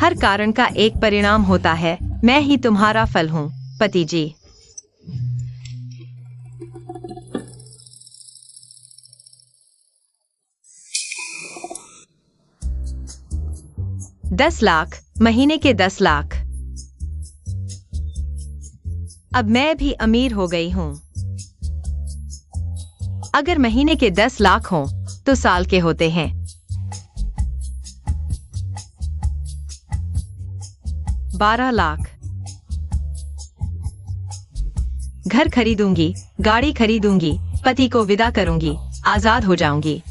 हर कारण का एक परिणाम होता है। मैं ही तुम्हारा फल हूँ, पति जी। $10 लाख, महीने के 10 लाख। अब मैं भी अमीर हो गई हूँ। अगर महीने के 10 लाख हों, तो साल के होते हैं। $12 लाख। घर खरीदूंगी, गाड़ी खरीदूंगी, पति को विदा करूंगी, आजाद हो जाऊंगी।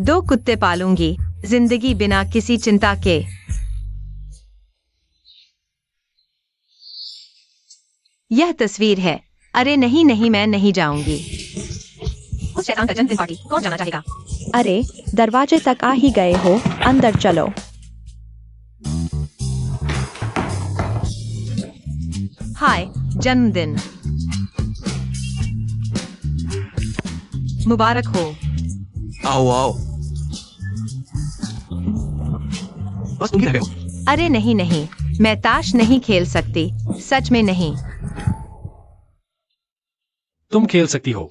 2 कुत्ते पालूंगी, जिंदगी बिना किसी चिंता के। यह तस्वीर है। अरे नहीं नहीं, मैं नहीं जाऊंगी। उस शैतान का जन्मदिन पार्टी कौन जाना चाहेगा? अरे, दरवाजे तक आ ही गए हो, अंदर चलो। हाय, जन्मदिन मुबारक हो। आओ आओ, बस तुम ही रह गए हो। अरे नहीं नहीं, मैं ताश नहीं खेल सकती, सच में नहीं। तुम खेल सकती हो।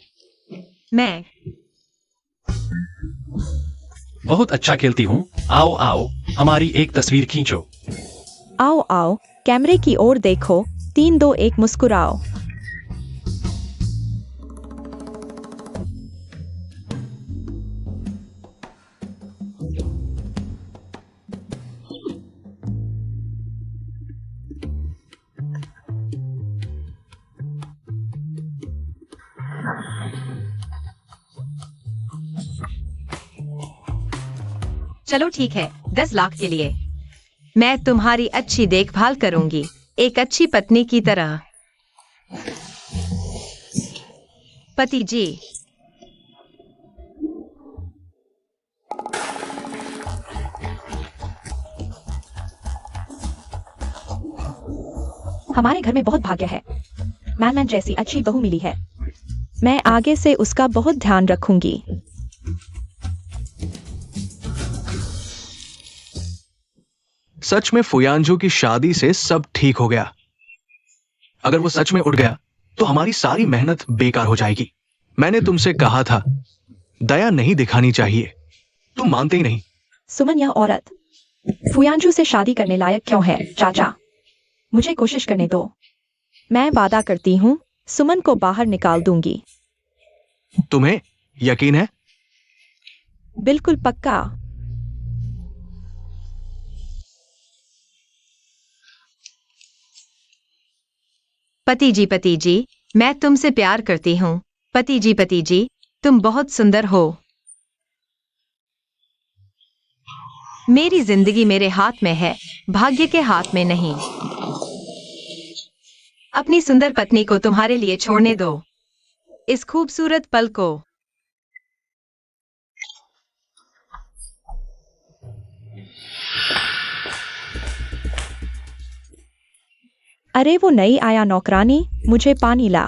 मैं बहुत अच्छा खेलती हूँ। आओ आओ, हमारी एक तस्वीर खींचो। आओ आओ, कैमरे की ओर देखो। 3 2 1 मुस्कुराओ। चलो ठीक है, 10 लाख के लिए। मैं तुम्हारी अच्छी देखभाल करूंगी, एक अच्छी पत्नी की तरह। पति जी। हमारे घर में बहुत भाग्य है। मैन जैसी अच्छी बहू मिली है। मैं आगे से उसका बहुत ध्यान रखूंगी। सच में फुयांजू की शादी से सब ठीक हो गया। अगर वो सच में उठ गया तो हमारी सारी मेहनत बेकार हो जाएगी। मैंने तुमसे कहा था दया नहीं दिखानी चाहिए, तुम मानते ही नहीं। सुमन, यह औरत फुयांजू से शादी करने लायक क्यों है? चाचा, मुझे कोशिश करने दो। मैं वादा करती हूँ, सुमन को बाहर निकाल दूंगी। तुम्हें यकीन है? बिल्कुल पक्का। पति जी, मैं तुमसे प्यार करती हूँ। पति जी, तुम बहुत सुंदर हो। मेरी जिंदगी मेरे हाथ में है, भाग्य के हाथ में नहीं। अपनी सुंदर पत्नी को तुम्हारे लिए छोड़ने दो, इस खूबसूरत पल को। अरे वो नई आया नौकरानी, मुझे पानी ला।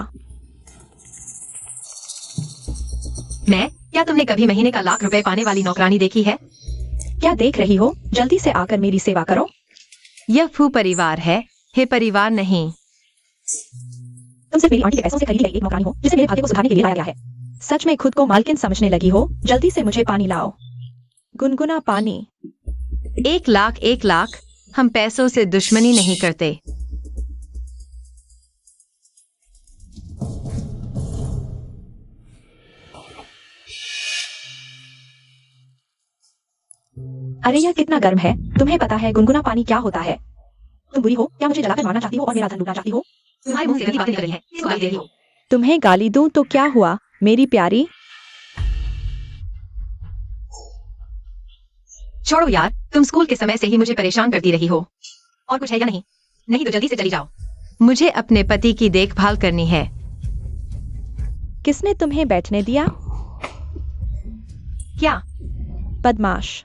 क्या तुमने कभी महीने का ₹1,00,000 पाने वाली नौकरानी देखी है? क्या देख रही हो? जल्दी से आकर मेरी सेवा करो। यह फू परिवार है, हे परिवार नहीं। तुम सिर्फ मेरी आंटी के पैसों से खरीदी गई एक नौकरानी हो, जिसे मेरे भाग्य को सुधारने के लिए लाया गया है। सच में खुद को मालकिन समझने लगी हो? जल्दी से मुझे पानी लाओ, गुनगुना पानी। 1 लाख, 1 लाख। हम पैसों से दुश्मनी नहीं करते। अरे यह कितना गर्म है। तुम्हें पता है गुनगुना पानी क्या होता है? तुम बुरी हो क्या? मुझे जलाकर मारना चाहती हो और मेरा धन लूटना चाहती हो? तुम्हारे मुंह से गंदी बातें निकल रही हैं, किसको गाली दे रही हो? तुम्हें गाली दूं तो क्या हुआ मेरी प्यारी? छोड़ो यार, तुम स्कूल के समय से ही मुझे परेशान करती रही हो। और कुछ है या नहीं? नहीं तो जल्दी से चली जाओ। मुझे अपने पति की देखभाल करनी है। किसने तुम्हें बैठने दिया? क्या? बदमाश।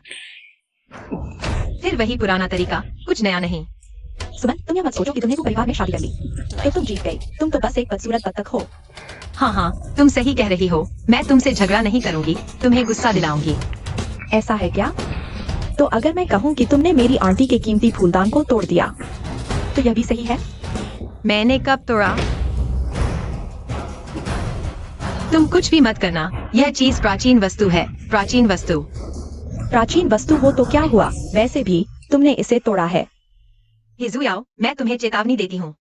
फिर वही पुराना तरीका, कुछ नया नहीं। सुमन, तुम यह मत सोचो कि तुमने वो परिवार में शादी कर ली तो तुम जीत गई। तुम तो बस एक बदसूरत बत्तख हो। हाँ, तुम सही कह रही हो। मैं तुमसे झगड़ा नहीं करूंगी, तुम्हें गुस्सा दिलाऊंगी। ऐसा है क्या? तो अगर मैं कहूँ कि तुमने मेरी आंटी के कीमती फूलदान को तोड़ दिया, तो यह भी सही है? मैंने कब तोड़ा? तुम कुछ भी मत करना, यह चीज प्राचीन वस्तु है, प्राचीन वस्तु। प्राचीन वस्तु हो तो क्या हुआ, वैसे भी तुमने इसे तोड़ा है। हिजुयाओ, मैं तुम्हें चेतावनी देती हूँ,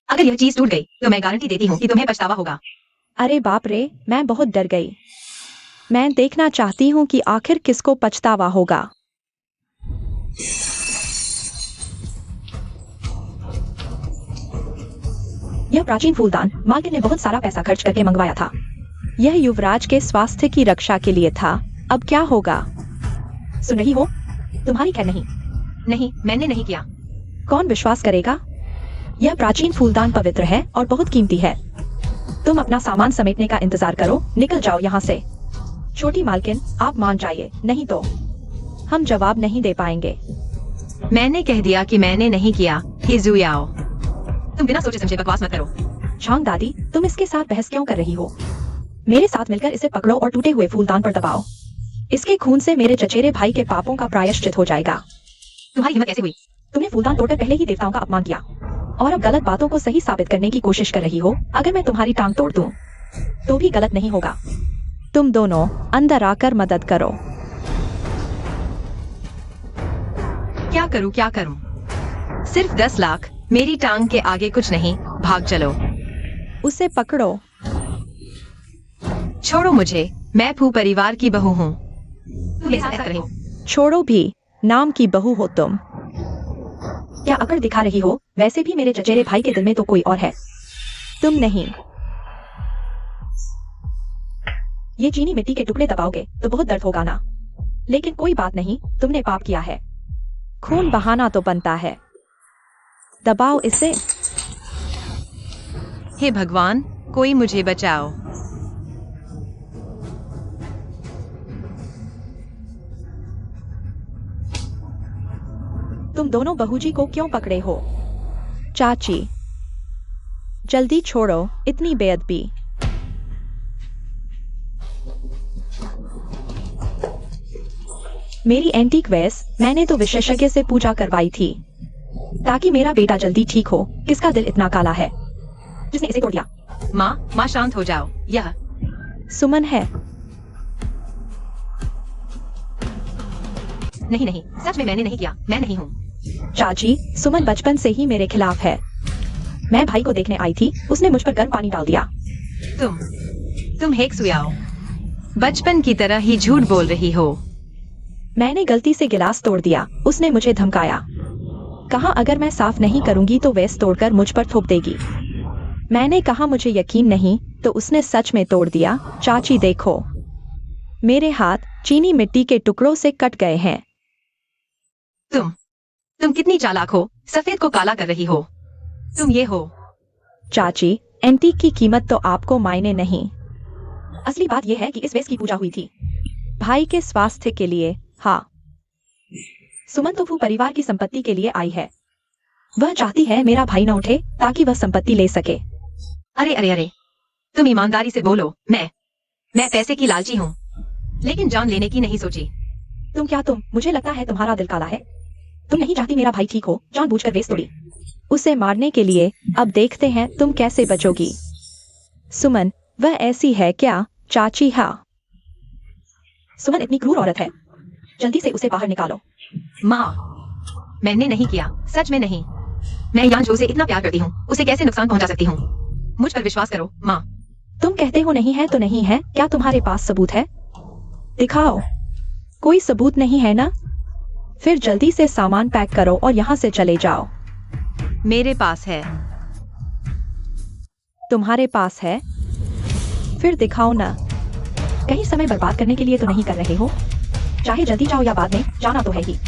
अगर यह चीज टूट गई तो मैं गारंटी देती हूँ कि तुम्हें पछतावा होगा। अरे बाप रे, मैं बहुत डर गई। मैं देखना चाहती हूँ कि आखिर किसको पछतावा होगा। यह प्राचीन फूलदान मार्गन ने बहुत सारा पैसा खर्च करके मंगवाया था। यह युवराज के स्वास्थ्य की रक्षा के लिए था। अब क्या होगा? सुन रही हो? तुम्हारी खैर नहीं। नहीं, मैंने नहीं किया। कौन विश्वास करेगा? यह प्राचीन फूलदान पवित्र है और बहुत कीमती है। तुम अपना सामान समेटने का इंतजार करो, निकल जाओ यहाँ से। छोटी मालकिन, आप मान जाइए, नहीं तो हम जवाब नहीं दे पाएंगे। मैंने कह दिया कि मैंने नहीं किया। हिजुयाओ, तुम बिना सोचे समझे बकवास मत करो। छांग दादी, तुम इसके साथ बहस क्यों कर रही हो? मेरे साथ मिलकर इसे पकड़ो और टूटे हुए फूलदान पर दबाओ। इसके खून से मेरे चचेरे भाई के पापों का प्रायश्चित हो जाएगा। तुम्हारी हिम्मत कैसे हुई? तुमने फूलदान तोड़कर पहले ही देवताओं का अपमान किया और अब गलत बातों को सही साबित करने की कोशिश कर रही हो। अगर मैं तुम्हारी टांग तोड़ दूं, तो भी गलत नहीं होगा। तुम दोनों अंदर आकर मदद करो। क्या करूं, क्या करूं? सिर्फ 10 लाख, मेरी टांग के आगे कुछ नहीं। भाग चलो। उसे पकड़ो। छोड़ो मुझे, मैं फू परिवार की बहू हूँ। तुम ऐसा कर रहे हो? छोड़ो भी, नाम की बहू हो तुम। क्या अकड़ दिखा रही हो? वैसे भी मेरे चचेरे भाई के दिल में तो कोई और है, तुम नहीं। ये चीनी मिट्टी के टुकड़े दबाओगे तो बहुत दर्द होगा ना, लेकिन कोई बात नहीं, तुमने पाप किया है। खून बहाना तो बनता है। दबाओ इसे। हे भगवान, कोई मुझे बचाओ। तुम दोनों बहूजी को क्यों पकड़े हो? चाची, जल्दी छोड़ो, इतनी बेअदबी। मेरी एंटीक वेस मैंने तो विशेषज्ञ से पूजा करवाई थी ताकि मेरा बेटा जल्दी ठीक हो। किसका दिल इतना काला है जिसने इसे तोड़ दिया? माँ शांत हो जाओ। यह सुमन है। नहीं, सच में मैंने नहीं किया, मैं नहीं हूँ। चाची, सुमन बचपन से ही मेरे खिलाफ है। मैं भाई को देखने आई थी, उसने मुझ पर गर्म पानी डाल दिया। तुम हेक्सुयाओ, बचपन की तरह ही झूठ बोल रही हो। मैंने गलती से गिलास तोड़ दिया, उसने मुझे धमकाया। कहा अगर मैं साफ नहीं करूंगी तो वेस तोड़कर मुझ पर थोप देगी। मैंने कहा मुझे यकीन नहीं, तो उसने सच में तोड़ दिया। चाची देखो, मेरे हाथ चीनी मिट्टी के टुकड़ों से कट गए हैं। तुम कितनी चालाक हो, सफेद को काला कर रही हो। तुम ये हो। चाची, एंटीक की कीमत तो आपको मायने नहीं। असली बात यह है कि इस वेस की पूजा हुई थी भाई के स्वास्थ्य के लिए। हाँ, सुमन तो फू परिवार की संपत्ति के लिए आई है। वह चाहती है मेरा भाई न उठे ताकि वह संपत्ति ले सके। अरे, तुम ईमानदारी से बोलो। मैं पैसे की लालची हूँ, लेकिन जान लेने की नहीं सोची। तुम मुझे लगता है तुम्हारा दिल काला है। तुम नहीं चाहती मेरा भाई ठीक हो, जानबूझकर वेस तोड़ी उसे मारने के लिए। अब देखते हैं तुम कैसे बचोगी। सुमन, वह ऐसी है क्या? चाची, हाँ। सुमन इतनी क्रूर औरत है, जल्दी से उसे बाहर निकालो। माँ, मैंने नहीं किया, सच में नहीं। मैं यांजू से इतना प्यार करती हूँ, उसे कैसे नुकसान पहुंचा सकती हूँ? मुझ पर विश्वास करो माँ। तुम कहते हो नहीं है तो नहीं है। क्या तुम्हारे पास सबूत है? दिखाओ। कोई सबूत नहीं है ना? फिर जल्दी से सामान पैक करो और यहाँ से चले जाओ। मेरे पास है। तुम्हारे पास है? फिर दिखाओ ना। कहीं समय बर्बाद करने के लिए तो नहीं कर रहे हो? चाहे जल्दी जाओ या बाद में, जाना तो है ही।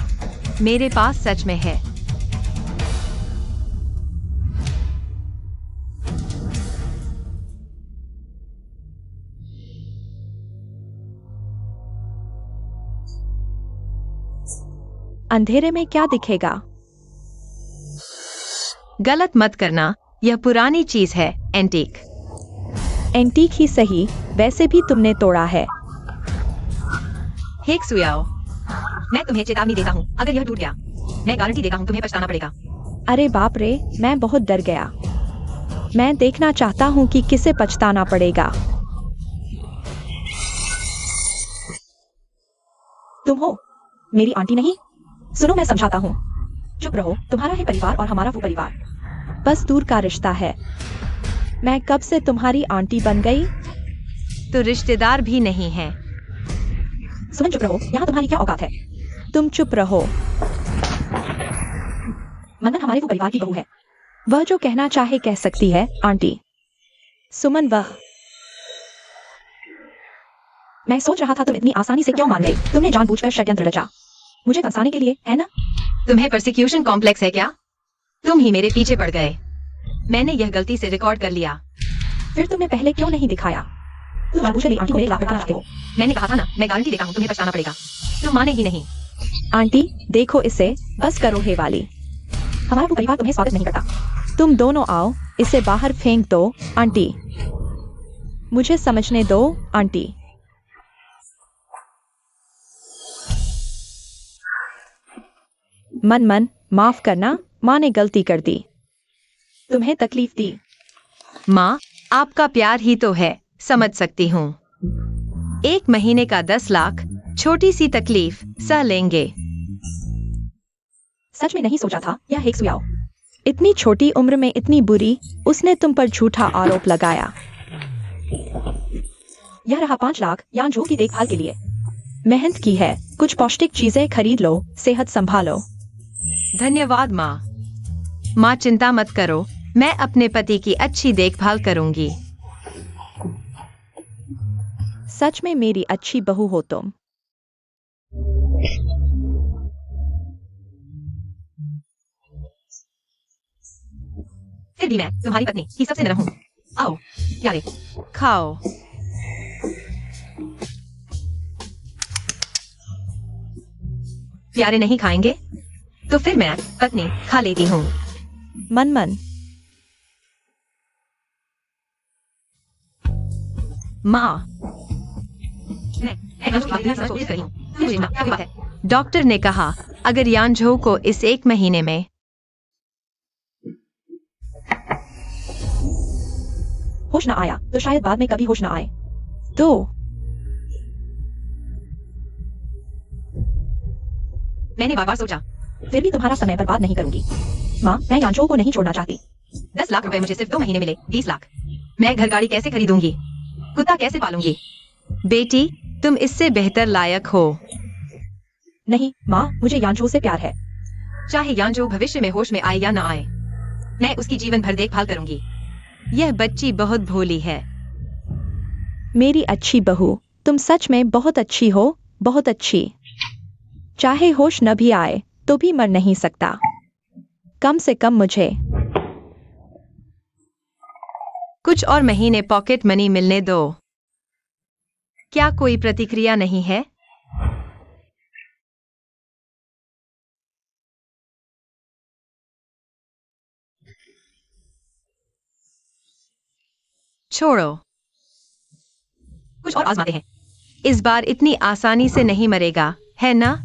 मेरे पास सच में है। अंधेरे में क्या दिखेगा? गलत मत करना, यह पुरानी चीज है, एंटीक। एंटीक ही सही, वैसे भी तुमने तोड़ा है। हेक्सुयाओ, मैं तुम्हें चेतावनी देता हूँ, अगर यह टूट गया, मैं गारंटी देता हूँ तुम्हें पछताना पड़ेगा। अरे बाप रे, मैं बहुत डर गया। मैं देखना चाहता हूँ कि किसे पछताना पड़ेगा। तुम हो मेरी आंटी नहीं? सुनो, मैं समझाता हूँ। चुप रहो, तुम्हारा है परिवार और हमारा वो परिवार बस दूर का रिश्ता है। मैं कब से तुम्हारी आंटी बन गई? तो रिश्तेदार भी नहीं है। सुमन चुप रहो, यहाँ तुम्हारी क्या औकात है? तुम चुप रहो। मंदन हमारे वो परिवार की बहू है। वह जो कहना चाहे कह सकती है आंटी। सुमन मैं सोच रहा था तुम इतनी आसानी से क्यों मान गई। तुमने जानबूझकर षड्यंत्र रचा मुझे फंसाने के लिए, है ना? तुम्हें परसिक्यूशन कॉम्प्लेक्स है क्या? तुम ही मेरे पीछे पड़ गए। मैंने यह गलती से रिकॉर्ड कर लिया। फिर तुमने पहले क्यों नहीं दिखाया? तुम जानबूझकर मेरी आंटी को मेरे खिलाफ भड़काना चाहते हो। मैंने कहा था ना, मैं गारंटी देता हूँ तुम्हें पछताना पड़ेगा। तुम माने ही नहीं। आंटी देखो इसे, बस करो हे वाली। हमारा वो परिवार तुम्हें स्वागत नहीं करता। तुम दोनों आओ, इसे बाहर फेंक दो आंटी। मुझे समझने दो आंटी। मन माफ करना, माँ ने गलती कर दी, तुम्हें तकलीफ दी। माँ, आपका प्यार ही तो है, समझ सकती हूँ। 1 महीने का 10 लाख, छोटी सी तकलीफ सह लेंगे। सच में नहीं सोचा था यह एक सुयाओ। इतनी छोटी उम्र में इतनी बुरी, उसने तुम पर झूठा आरोप लगाया। यह रहा 5 लाख यानजो की देखभाल के लिए। मेहनत की है, कुछ पौष्टिक चीजें खरीद लो, सेहत संभालो। धन्यवाद माँ। माँ चिंता मत करो, मैं अपने पति की अच्छी देखभाल करूंगी। सच में मेरी अच्छी बहू हो तुम। फिर भी मैं तुम्हारी पत्नी ही सबसे नरम हूँ। आओ प्यारे, खाओ। प्यारे नहीं खाएंगे? तो फिर मैं पत्नी खा लेती हूँ। मन माँ, डॉक्टर ने कहा अगर यानझो को इस 1 महीने में होश न आया तो शायद बाद में कभी होश न आए। तो मैंने बार बार सोचा, फिर भी तुम्हारा समय बर्बाद नहीं करूंगी। माँ, मैं यानजो को नहीं छोड़ना चाहती। 10 लाख रुपए मुझे सिर्फ 2 महीने मिले, 20 लाख। मैं घर गाड़ी कैसे खरीदूंगी? कुत्ता कैसे पालूंगी? बेटी, तुम इससे बेहतर लायक हो। नहीं माँ, मुझे यानजो से प्यार है। चाहे यानजो भविष्य में होश में आए या ना आए, मैं उसकी जीवन भर देखभाल करूंगी। यह बच्ची बहुत भोली है। मेरी अच्छी बहू, तुम सच में बहुत अच्छी हो, बहुत अच्छी। चाहे होश न भी आए तो भी मर नहीं सकता, कम से कम मुझे। कुछ और महीने पॉकेट मनी मिलने दो। क्या कोई प्रतिक्रिया नहीं है? छोड़ो, कुछ और आजमाते हैं। इस बार इतनी आसानी से नहीं मरेगा, है ना?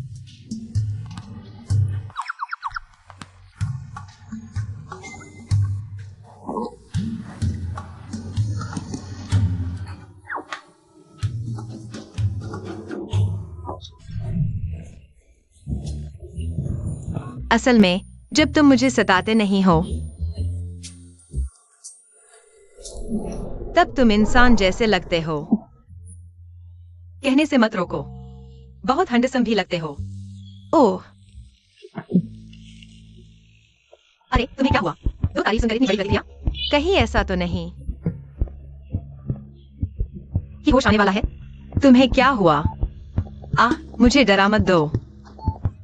असल में जब तुम मुझे सताते नहीं हो, तब तुम इंसान जैसे लगते हो। कहने से मत रोको, बहुत हैंडसम भी लगते हो। ओह, अरे तुम्हें क्या हुआ? 2 तारीफ सुनकर इतनी बड़ी प्रतिक्रिया? कहीं ऐसा तो नहीं कि होश आने वाला है? तुम्हें क्या हुआ? मुझे डरा मत दो।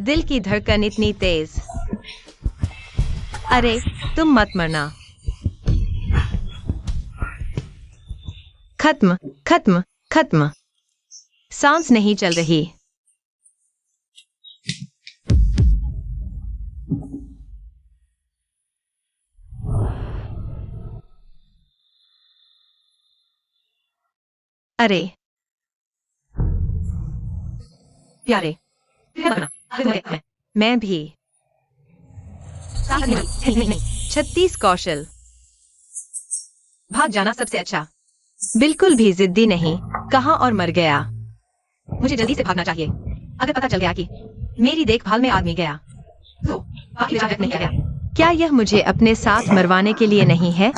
दिल की धड़कन इतनी तेज। अरे तुम मत मरना। खत्म खत्म खत्म। सांस नहीं चल रही। अरे प्यारे, मैं भी 36 कौशल। भाग जाना सबसे अच्छा। बिल्कुल भी जिद्दी नहीं, कहा और मर गया। मुझे जल्दी से भागना चाहिए। अगर पता चल गया कि मेरी देखभाल में आदमी गया तो बाकी बचा नहीं गया। क्या यह मुझे अपने साथ मरवाने के लिए नहीं है?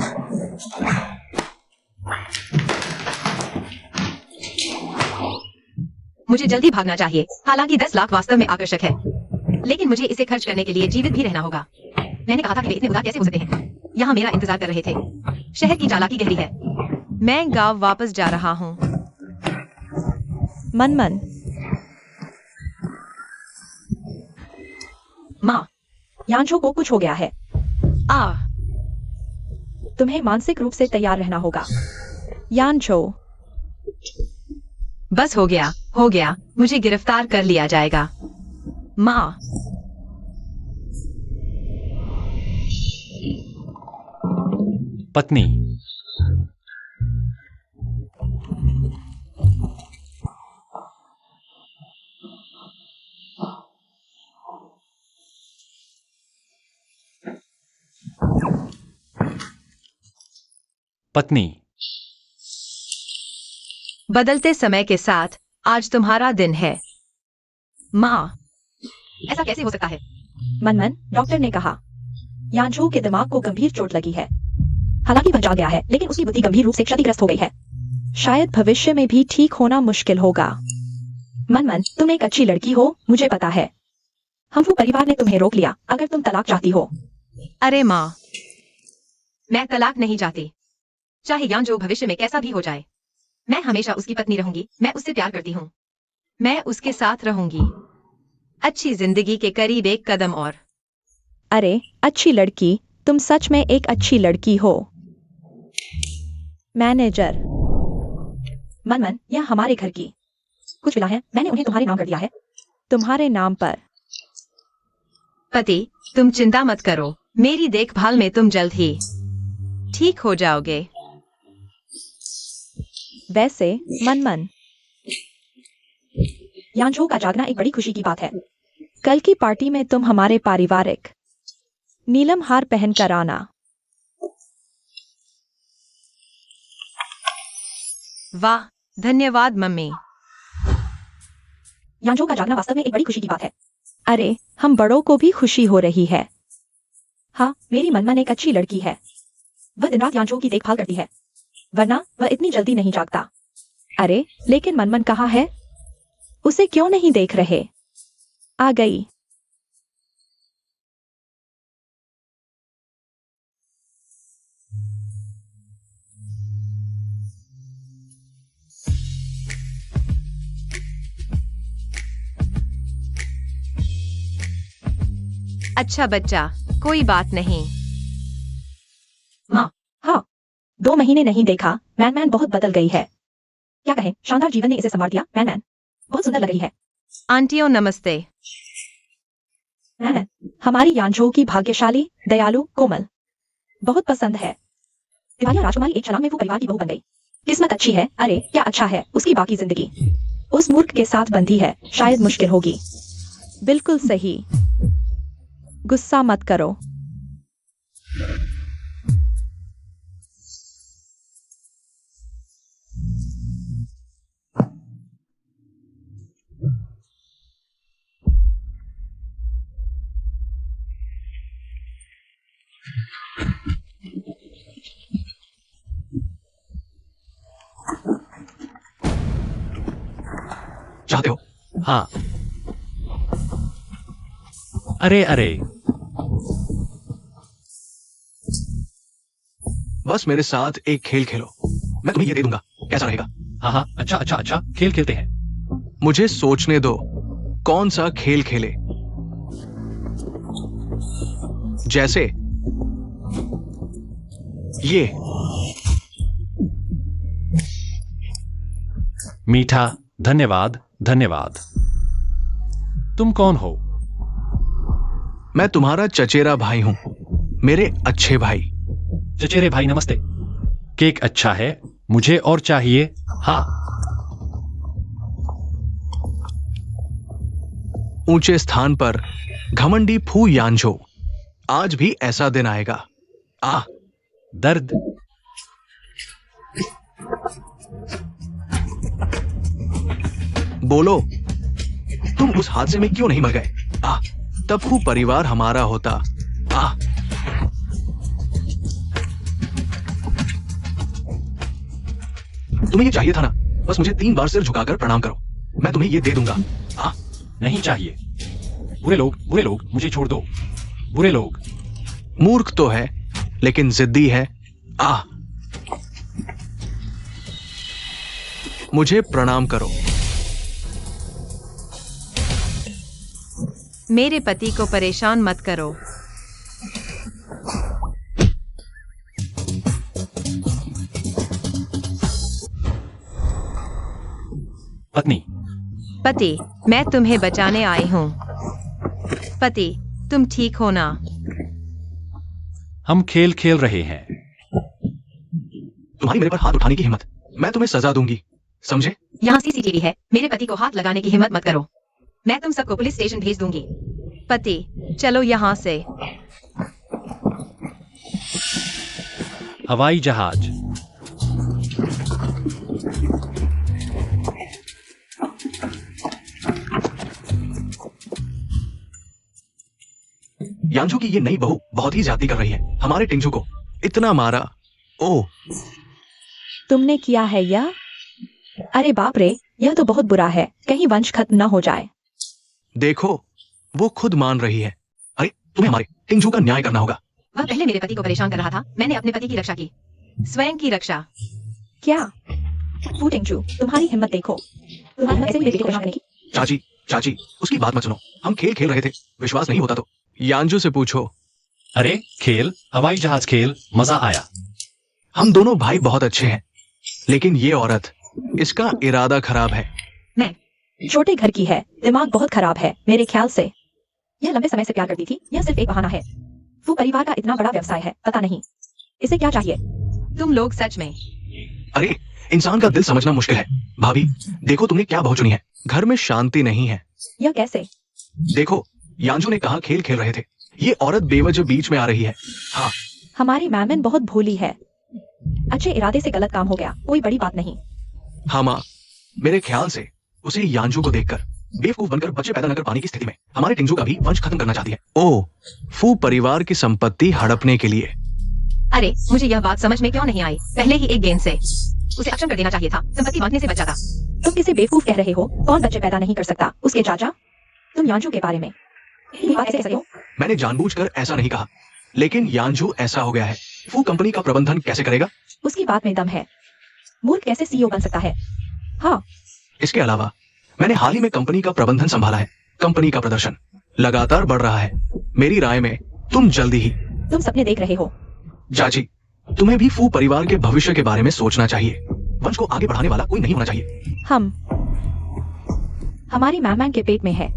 मुझे जल्दी भागना चाहिए। हालांकि 10 लाख वास्तव में आकर्षक है, लेकिन मुझे इसे खर्च करने के लिए जीवित भी रहना होगा। मैंने कहा था कि वे इतने उदार कैसे हो सकते हैं। यहाँ मेरा इंतजार कर रहे थे। शहर की चालाकी गहरी है। मैं गांव वापस जा रहा हूँ। मनमन, माँ, यांचो को कुछ हो गया है। तुम्हें मानसिक रूप से तैयार रहना होगा। यांचो, बस हो गया। मुझे गिरफ्तार कर लिया जाएगा। माँ, पत्नी। पत्नी। बदलते समय के साथ आज तुम्हारा दिन है। माँ, ऐसा कैसे हो सकता है? मनमन, डॉक्टर ने कहा यांचो के दिमाग को गंभीर चोट लगी है। हालांकि वह जाग गया है, लेकिन उसकी बुद्धि गंभीर रूप से क्षतिग्रस्त हो गई है। शायद भविष्य में भी ठीक होना मुश्किल होगा। मनमन, तुम एक अच्छी लड़की हो, मुझे पता है। हमफू परिवार ने तुम्हें रोक लिया। अगर तुम तलाक चाहती हो। अरे माँ, मैं तलाक नहीं चाहती। चाहे यांचो भविष्य में कैसा भी हो जाए, मैं हमेशा उसकी पत्नी रहूंगी। मैं उससे प्यार करती हूँ। मैं उसके साथ रहूंगी। अच्छी जिंदगी के करीब एक कदम और। अरे अच्छी लड़की, तुम सच में एक अच्छी लड़की हो। मैनेजर, मनमन, यह हमारे घर की कुछ विला है। मैंने उन्हें तुम्हारे नाम कर दिया है। तुम्हारे नाम पर। पति, तुम चिंता मत करो। मेरी देखभाल में तुम जल्द ही ठीक हो जाओगे। वैसे मनमन, यांचो का जागना एक बड़ी खुशी की बात है। कल की पार्टी में तुम हमारे पारिवारिक नीलम हार पहनकर आना। वाह, धन्यवाद मम्मी। यांचो का जागना वास्तव में एक बड़ी खुशी की बात है। अरे, हम बड़ों को भी खुशी हो रही है। हाँ, मेरी मनमन एक अच्छी लड़की है। वह दिन रात यांचो की देखभाल करती है, वरना वह इतनी जल्दी नहीं जागता। अरे, लेकिन मनमन कहाँ है? उसे क्यों नहीं देख रहे? आ गई। अच्छा बच्चा, कोई बात नहीं। माँ, हाँ, 2 महीने नहीं देखा। मैन बहुत बदल गई है। क्या कहें, शानदार जीवन ने इसे संवार दिया। मैन बहुत सुंदर लग रही है। आंटियों नमस्ते। मैन, हमारी यांचो की भाग्यशाली, दयालु, कोमल बहुत पसंद है। दिवालिया राजकुमारी एक छलांग में वो परिवार की बहू बन गई। किस्मत अच्छी है। अरे क्या अच्छा है उसकी बाकी जिंदगी। उस मूर्ख के साथ बंधी है, शायद मुश्किल होगी। बिल्कुल सही। गुस्सा मत करो। चाहते हो? हाँ। अरे बस मेरे साथ एक खेल खेलो। मैं तुम्हें ये दे दूंगा, कैसा रहेगा? हाँ, अच्छा, खेल खेलते हैं। मुझे सोचने दो, कौन सा खेल खेले। जैसे ये। मीठा, धन्यवाद। तुम कौन हो? मैं तुम्हारा चचेरा भाई हूं, मेरे अच्छे भाई। चचेरे भाई नमस्ते। केक अच्छा है, मुझे और चाहिए। हाँ। ऊंचे स्थान पर घमंडी फू यानझो, आज भी ऐसा दिन आएगा। दर्द। बोलो, तुम उस हादसे में क्यों नहीं मर गए? तब फू परिवार हमारा होता। तुम्हें ये चाहिए था ना, बस मुझे 3 बार सिर झुकाकर प्रणाम करो, मैं तुम्हें ये दे दूंगा। नहीं चाहिए। बुरे लोग, मुझे छोड़ दो। बुरे लोग। मूर्ख तो है, लेकिन जिद्दी है। मुझे प्रणाम करो। मेरे पति को परेशान मत करो। पति, मैं तुम्हें बचाने आई हूँ। पति, तुम ठीक हो ना? हम खेल खेल रहे हैं। तुम्हारी मेरे पर हाथ उठाने की हिम्मत, मैं तुम्हें सजा दूंगी, समझे? यहाँ सीसीटीवी है, मेरे पति को हाथ लगाने की हिम्मत मत करो, मैं तुम सबको पुलिस स्टेशन भेज दूंगी। पति, चलो यहाँ से। हवाई जहाज। यानझो की ये नई बहू बहुत ही ज्यादती कर रही है, हमारे टिंगझू को इतना मारा। ओह, तुमने किया है यह? अरे बाप रे, यह तो बहुत बुरा है, कहीं वंश खत्म न हो जाए। देखो, वो खुद मान रही है। अरे तुम्हें हमारे टिंगझू का न्याय करना होगा। वह पहले मेरे पति को परेशान कर रहा था, मैंने अपने पति की रक्षा की, स्वयं की रक्षा। क्या? फू टिंगझू, तुम्हारी हिम्मत देखो, तुम्हारी हिम्मत से मेरे बेटे को परेशान करने की। चाची, उसकी बात मत सुनो, हम खेल खेल रहे थे, विश्वास नहीं होता तो यानझो से पूछो। अरे खेल, हवाई जहाज खेल, मजा आया। हम दोनों भाई बहुत अच्छे हैं, लेकिन ये औरत, इसका इरादा खराब है। मैं छोटे घर की है, दिमाग बहुत खराब है मेरे ख्याल से। यह लंबे समय से प्यार करती थी, यह सिर्फ एक बहाना है। फू परिवार का इतना बड़ा व्यवसाय है, पता नहीं इसे क्या चाहिए। तुम लोग सच में। अरे इंसान का दिल समझना मुश्किल है। भाभी, देखो तुमने क्या बहू चुनी है, घर में शांति नहीं है। यह कैसे? देखो, यानझो ने कहा खेल खेल रहे थे, ये औरत बेवजह बीच में आ रही है। हमारी मैमन बहुत भोली है, अच्छे इरादे से गलत काम हो गया, कोई बड़ी बात नहीं। हाँ माँ, मेरे ख्याल से उसे यानझो को देखकर बेवकूफ बनकर बच्चे पैदा न कर पाने की स्थिति में हमारे टिंगझू का भी वंश खत्म करना चाहती है। ओह, फू परिवार की संपत्ति हड़पने के लिए। अरे मुझे यह बात समझ में क्यों नहीं आई, पहले ही एक गेंद से उसे अक्षम कर देना चाहिए था, संपत्ति बांटने से बच जाता। तुम किसे बेवकूफ कह रहे हो? कौन बच्चे पैदा नहीं कर सकता? उसके चाचा? तुम यानझू के बारे में ये बात कैसे कह सकते हो? मैंने जानबूझकर ऐसा नहीं कहा, लेकिन यानझू ऐसा हो गया है। फू कंपनी का प्रबंधन कैसे करेगा? उसकी बात में दम है, मूर्ख कैसे सीईओ बन सकता है? हाँ, इसके अलावा मैंने हाल ही में कंपनी का प्रबंधन संभाला है, कंपनी का प्रदर्शन लगातार बढ़ रहा है। मेरी राय में तुम जल्दी ही। तुम सपने देख रहे हो। चाची, तुम्हें भी फू परिवार के भविष्य के बारे में सोचना चाहिए, वंश को आगे बढ़ाने वाला कोई नहीं होना चाहिए। हमारी मैमैन के पेट में है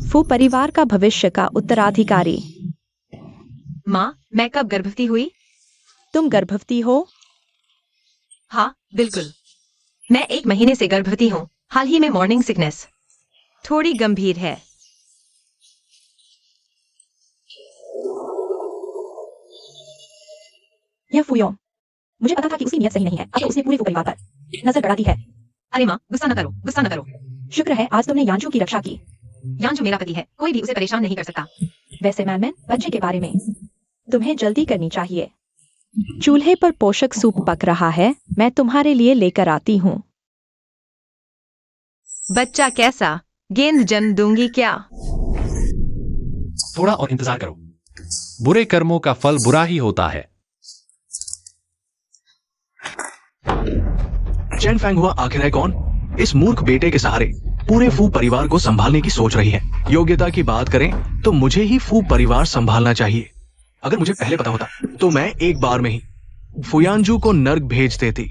फू परिवार का भविष्य का उत्तराधिकारी। माँ, मैं कब गर्भवती हुई? तुम गर्भवती हो? हाँ बिल्कुल, मैं 1 महीने से गर्भवती हूँ। हाल ही में मॉर्निंग सिकनेस थोड़ी गंभीर है। यह फूयोंग, मुझे पता था कि उसकी नीयत सही नहीं है, अब तो उसने पूरे फू परिवार पर नजर गड़ा दी है। अरे माँ, गुस्सा न करो, गुस्सा न करो। शुक्र है आज तुमने यानझू की रक्षा की। यानझू मेरा पति है, कोई भी उसे परेशान नहीं कर सकता। वैसे मैमैन, बच्चे के बारे में तुम्हें जल्दी करनी चाहिए। चूल्हे पर पोषक सूप पक रहा है, मैं तुम्हारे लिए लेकर आती हूँ। बच्चा कैसा? गेंद जन्म दूंगी क्या? थोड़ा और इंतजार करो, बुरे कर्मों का फल बुरा ही होता है। चेन फैंग हुआ आखिर है कौन? इस मूर्ख बेटे के सहारे पूरे फू परिवार को संभालने की सोच रही है। योग्यता की बात करें तो मुझे ही फू परिवार संभालना चाहिए। अगर मुझे पहले पता होता तो मैं एक बार में ही फुयानजू को नर्क भेज देती।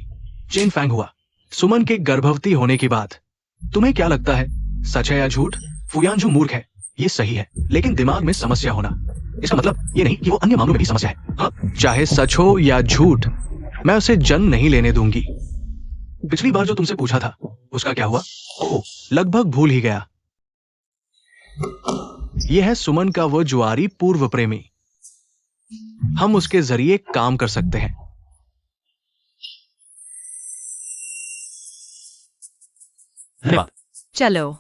चेन फैंग हुआ, सुमन के गर्भवती होने की बात तुम्हें क्या लगता है, सच है या झूठ? फुयानजू मूर्ख है, ये सही है, लेकिन दिमाग में समस्या होना इसका मतलब ये नहीं कि वो अन्य मामलों में भी समस्या है। हाँ, चाहे सच हो या झूठ, मैं उसे जन्म नहीं लेने दूंगी। पिछली बार जो तुमसे पूछा था उसका क्या हुआ? ओह, लगभग भूल ही गया। यह है सुमन का वो जुआरी पूर्व प्रेमी। हम उसके जरिए काम कर सकते हैं। धन्यवाद। चलो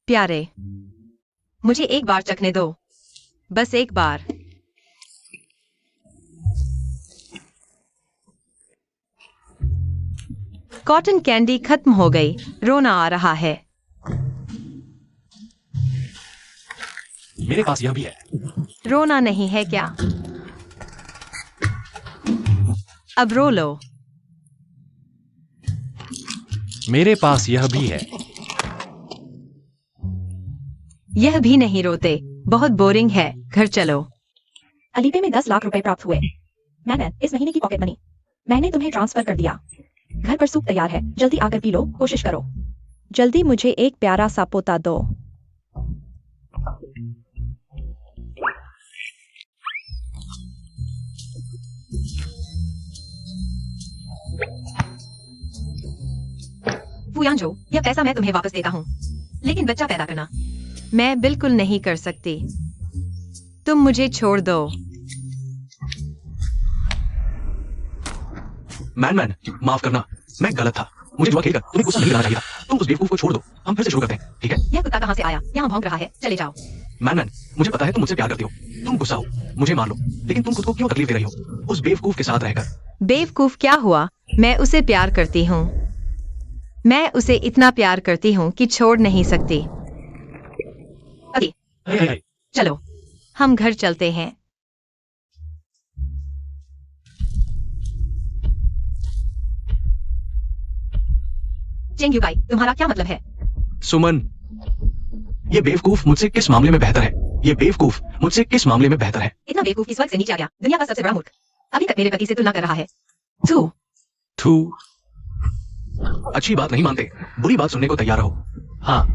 प्यारे, मुझे एक बार चखने दो, बस एक बार। कॉटन कैंडी खत्म हो गई, रोना आ रहा है। मेरे पास यह भी है। रोना नहीं है क्या? अब रो लो। मेरे पास यह भी है। यह भी नहीं रोते, बहुत बोरिंग है, घर चलो। अलीपे में 10 लाख रुपए प्राप्त हुए। मैंने इस महीने की पॉकेट मनी मैंने तुम्हें ट्रांसफर कर दिया। घर पर सूप तैयार है, जल्दी आकर पी लो, कोशिश करो। जल्दी मुझे एक प्यारा सा पोता दो। फुयांजो, यह पैसा मैं तुम्हें वापस देता हूँ, लेकिन बच्चा पैदा करना मैं बिल्कुल नहीं कर सकती। तुम मुझे छोड़ दो। मैन, माफ करना, मैं गलत था। मुझे जुआ खेलकर तुम्हें गुस्सा नहीं दिलाना चाहिए था। तुम उस बेवकूफ को छोड़ दो, हम फिर से शुरू करते हैं, ठीक है? यह कुत्ता कहाँ से आया? यहाँ भौंक रहा है, चले जाओ। मैन, मुझे पता है तुम मुझसे प्यार करती हो। तुम गुस्सा हो, मुझे मार लो, लेकिन तुम खुद को क्यों तकलीफ दे रही हो उस बेवकूफ के साथ रहकर? बेवकूफ क्या हुआ? मैं उसे प्यार करती हूँ। मैं उसे इतना प्यार करती हूँ कि छोड़ नहीं सकती। अभी हे, चलो, हम घर चलते हैं। चेंग युगाई, तुम्हारा क्या मतलब है? सुमन, ये बेवकूफ मुझसे किस मामले में बेहतर है? ये बेवकूफ मुझसे किस मामले में बेहतर है? इतना बेवकूफ इस वक्त से नीचे आ गया, दुनिया का सबसे बड़ा मूर्ख। अभी तक मेरे पति से तुलना कर रहा है। थू। थू। अच्छी बात नहीं मानते, बुरी बात सुनने को तैयार रहो। हाँ,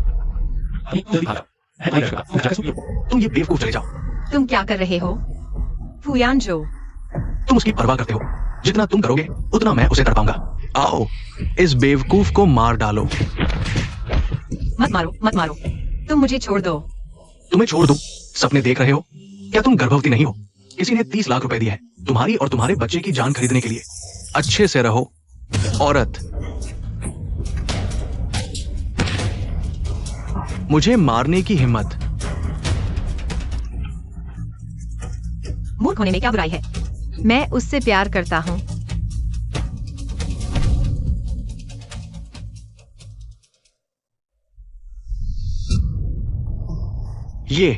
जल्दी भागो। है, नहीं रखेगा, तुम जाके सो लो। तुम ये बेवकूफ चले जाओ। तुम क्या कर रहे हो? फुयांजो, तुम उसकी परवाह करते हो। जितना तुम करोगे उतना मैं उसे कर पाऊंगा। आओ, इस बेवकूफ को मार डालो। मत मारो, मत मारो। तुम मुझे छोड़ दो। तुम्हें छोड़ दूं? सपने देख रहे हो? क्या तुम गर्भवती नहीं हो? किसी ने 30 लाख रुपए दिए हैं तुम्हारी और तुम्हारे बच्चे की जान खरीदने के लिए। अच्छे से रहो, औरत। मुझे मारने की हिम्मत। मूर्ख होने में क्या बुराई है? मैं उससे प्यार करता हूँ। ये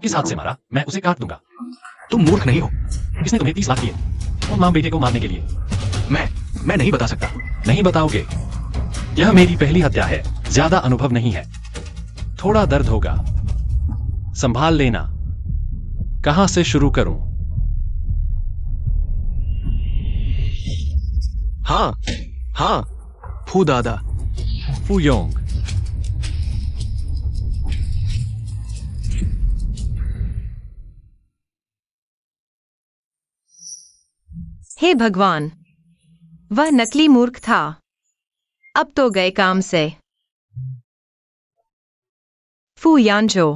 किस हाथ से मारा? मैं उसे काट दूंगा। तुम मूर्ख नहीं हो। किसने तुम्हें 30 लाख दिए? और मां बेटे को मारने के लिए? मैं नहीं बता सकता। नहीं बताओगे? यह मेरी पहली हत्या है, ज्यादा अनुभव नहीं है। थोड़ा दर्द होगा, संभाल लेना। कहां से शुरू करूं? हाँ, फू दादा। फुयोंग। हे भगवान, वह नकली मूर्ख था। अब तो गए काम से। फुयांजो,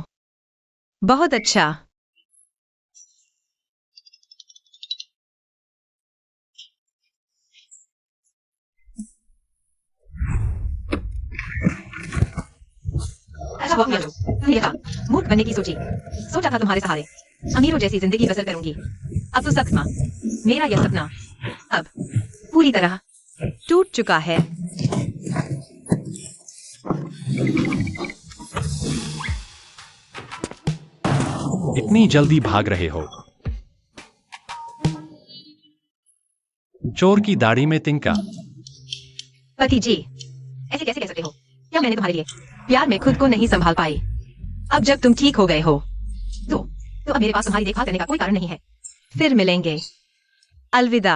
बहुत अच्छा। अच्छा फुयांजो, तुमने कहा मूर्ख बनने की सोचा था तुम्हारे सहारे अमीरों जैसी जिंदगी बसर करूंगी। अब तो सख्त मां, मेरा यह सपना अब पूरी तरह टूट चुका है। इतनी जल्दी भाग रहे हो? चोर की दाढ़ी में तिनका। पति जी, ऐसे कैसे कह सकते हो? क्या मैंने तुम्हारे लिए प्यार में खुद को नहीं संभाल पाई? अब जब तुम ठीक हो गए हो तो अब मेरे पास तुम्हारी देखभाल करने का कोई कारण नहीं है। फिर मिलेंगे। अलविदा।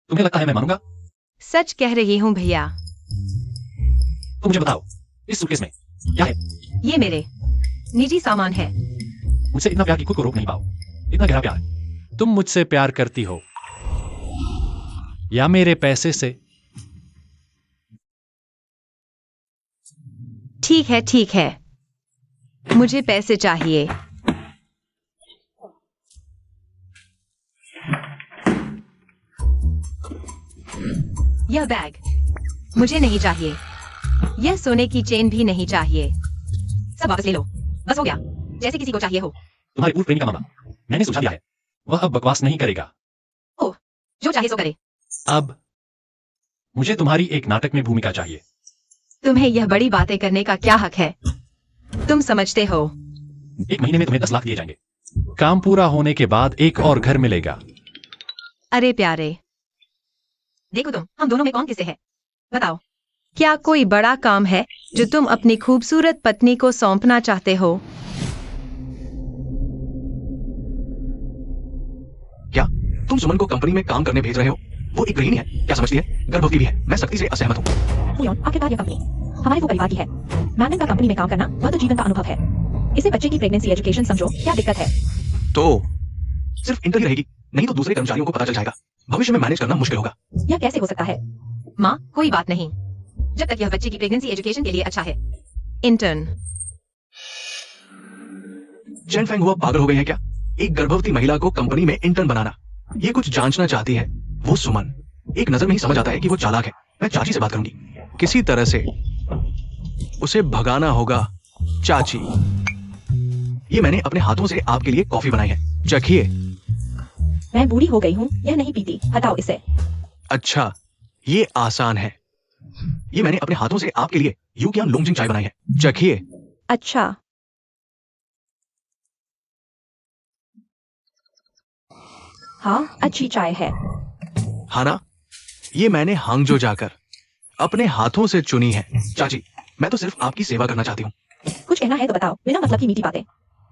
तुम्हें लगता है मैं मानूंगा? सच कह रही हूँ भैया। तो मुझे बताओ, इस सूटकेस में क्या है? ये मेरे निजी सामान है। मुझसे इतना प्यार कि खुद को रोक नहीं पाओ। इतना गहरा प्यार। तुम मुझसे प्यार करती हो या मेरे पैसे से? ठीक है, मुझे पैसे चाहिए। यह बैग मुझे नहीं चाहिए। यह सोने की चेन भी नहीं चाहिए। सब वापस ले लो, बस हो गया, जैसे किसी को चाहिए हो। तुम्हारे पूर्व प्रेमी का मामला मैंने सुलझा दिया है। वह अब बकवास नहीं करेगा। ओह, जो चाहे सो करे। अब मुझे तुम्हारी एक नाटक में भूमिका चाहिए। तुम्हें यह बड़ी बातें करने का क्या हक है? तुम समझते हो? 1 महीने में तुम्हें 10 लाख दिए जाएंगे। काम पूरा होने के बाद एक और घर मिलेगा। अरे प्यारे, देखो तुम, हम दोनों में कौन किसे है? बताओ, क्या कोई बड़ा काम है जो तुम अपनी खूबसूरत पत्नी को सौंपना चाहते हो? क्या तुम सुमन को कंपनी में काम करने भेज रहे हो? वो एक गृहिणी है, क्या समझती है? गर्भवती भी है। मैं सख्ती से असहमत हूँ। फुयोन, आखिरकार यह कंपनी हमारे वो परिवार की है। मैनन का कंपनी में काम करना वह तो जीवन का अनुभव है। इसे बच्चे की प्रेगनेंसी एजुकेशन समझो, क्या दिक्कत है? तो सिर्फ इंटर ही रहेगी, नहीं तो दूसरे कर्मचारियों को पता चल जाएगा। भविष्य में मैनेज करना मुश्किल होगा। यह कैसे हो सकता है? माँ, कोई बात नहीं, जब तक यह बच्चे की प्रेगनेंसी एजुकेशन के लिए अच्छा है। इंटर्न। चैन फेंग हुआ पागल हो गई है क्या? एक गर्भवती महिला को कंपनी में इंटर्न बनाना, ये कुछ जांचना चाहती है। वो सुमन, एक नजर में ही समझ आता है कि वो चालाक है। मैं चाची से बात करूंगी, किसी तरह से उसे भगाना होगा। चाची, ये मैंने अपने हाथों से आपके लिए कॉफी बनाई है, चखिए। मैं बूढ़ी हो गई हूँ, यह नहीं पीती, हटाओ इसे। अच्छा, ये आसान है। ये मैंने अपने हाथों से आपके लिए यूकियान लोंगजिंग चाय बनाई है, चखिए। अच्छा, हाँ, अच्छी चाय है। हाँ ना? ये मैंने हांगजो जाकर अपने हाथों से चुनी है। चाची, मैं तो सिर्फ आपकी सेवा करना चाहती हूँ। कुछ कहना है तो बताओ, बिना मतलब की मीठी बातें।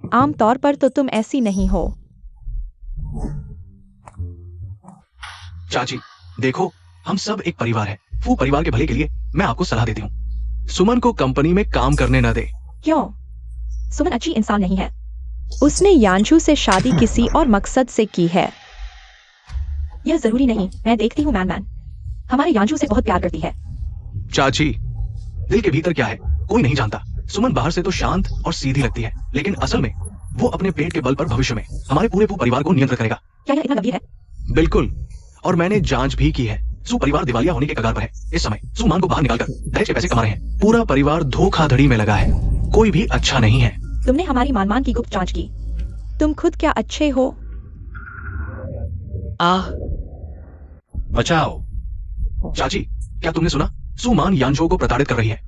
आम तौर पर तो तुम ऐसी नहीं हो। चाची, देखो, हम सब एक परिवार है। वो परिवार के भले के लिए मैं आपको सलाह देती हूँ, सुमन को कंपनी में काम करने न दे। क्यों? सुमन अच्छी इंसान नहीं है। उसने यांशु से शादी किसी और मकसद से की है। यह जरूरी नहीं, मैं देखती हूँ मैन हमारे यांशु से बहुत प्यार करती है। चाची, दिल के भीतर क्या है कोई नहीं जानता। सुमन बाहर से तो शांत और सीधी लगती है, लेकिन असल में वो अपने पेट के बल पर भविष्य में हमारे पूरे परिवार को नियंत्रित करेगा। क्या यह इतना गंभीर है? बिल्कुल, और मैंने जांच भी की है। सु परिवार दिवालिया होने के कगार पर है। इस समय सुमान को बाहर निकालकर दहेज के पैसे कमा रहे हैं। पूरा परिवार धोखाधड़ी में लगा है। कोई भी अच्छा नहीं है। तुमने हमारी मान की गुप्त जांच की। तुम खुद क्या अच्छे हो? बचाओ। चाची, क्या तुमने सुना? सुमान यांजो को प्रताड़ित कर रही है।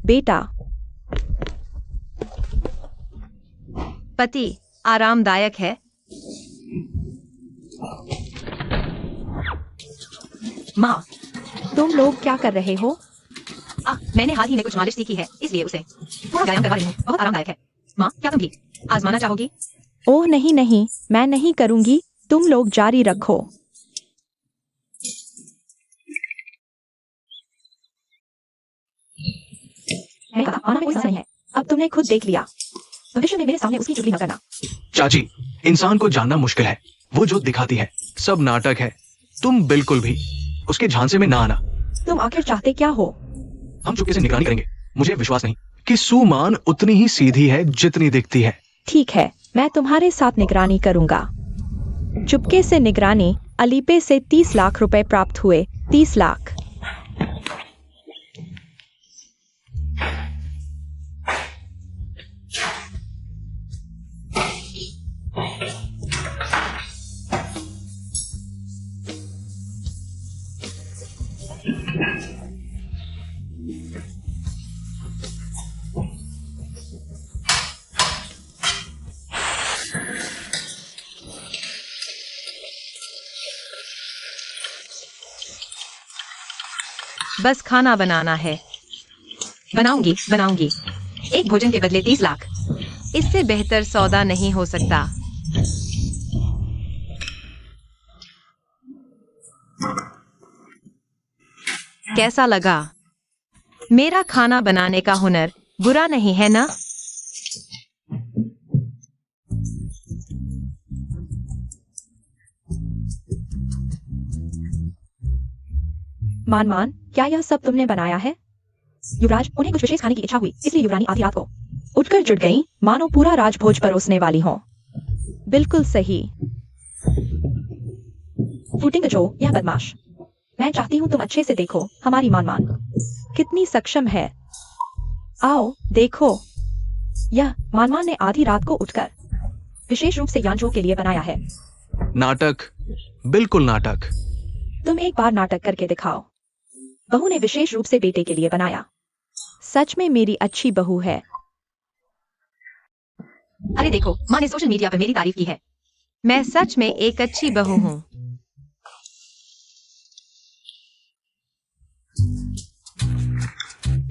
बेटा। पति आरामदायक है। माँ, तुम लोग क्या कर रहे हो? मैंने हाल ही में कुछ मालिश सीखी है, इसलिए उसे पूरा व्यायाम करवा रही हूँ। बहुत आरामदायक है। माँ, क्या तुम भी आजमाना चाहोगी? ओह नहीं, मैं नहीं करूंगी। तुम लोग जारी रखो। मैंने कहा आना में कोई समस्या नहीं है। अब तुमने खुद देख लिया। भविष्य में मेरे सामने उसकी चुगली न करना। चाची, इंसान को जानना मुश्किल है। वो जो दिखाती है सब नाटक है। तुम बिल्कुल भी उसके झांसे में ना आना। तुम आखिर चाहते क्या हो? हम चुपके से निगरानी करेंगे। मुझे विश्वास नहीं कि सुमान उतनी ही सीधी है जितनी दिखती है। ठीक है, मैं तुम्हारे साथ निगरानी करूंगा। चुपके से निगरानी। अलीपे से 30 लाख रुपए प्राप्त हुए। 30 लाख। बस खाना बनाना है। बनाऊंगी। एक भोजन के बदले 30 लाख। इससे बेहतर सौदा नहीं हो सकता। कैसा लगा? मेरा खाना बनाने का हुनर बुरा नहीं है ना? मान मान, क्या यह सब तुमने बनाया है? युवराज, उन्हें कुछ विशेष खाने की इच्छा हुई, इसलिए युवरानी आधी रात को उठकर जुट गई, मानो पूरा राजभोज परोसने वाली हो। बिल्कुल सही। फूटिंग जो, यह बदमाश। मैं चाहती हूँ तुम अच्छे से देखो हमारी मान मान कितनी सक्षम है। आओ देखो, यह मान मान ने आधी रात को उठकर विशेष रूप से यांजो के लिए बनाया है। नाटक, बिल्कुल नाटक। तुम एक बार नाटक करके दिखाओ। बहू ने विशेष रूप से बेटे के लिए बनाया। सच में मेरी अच्छी बहू है। अरे देखो, माँ ने सोशल मीडिया पर मेरी तारीफ की है। मैं सच में एक अच्छी बहू हूँ।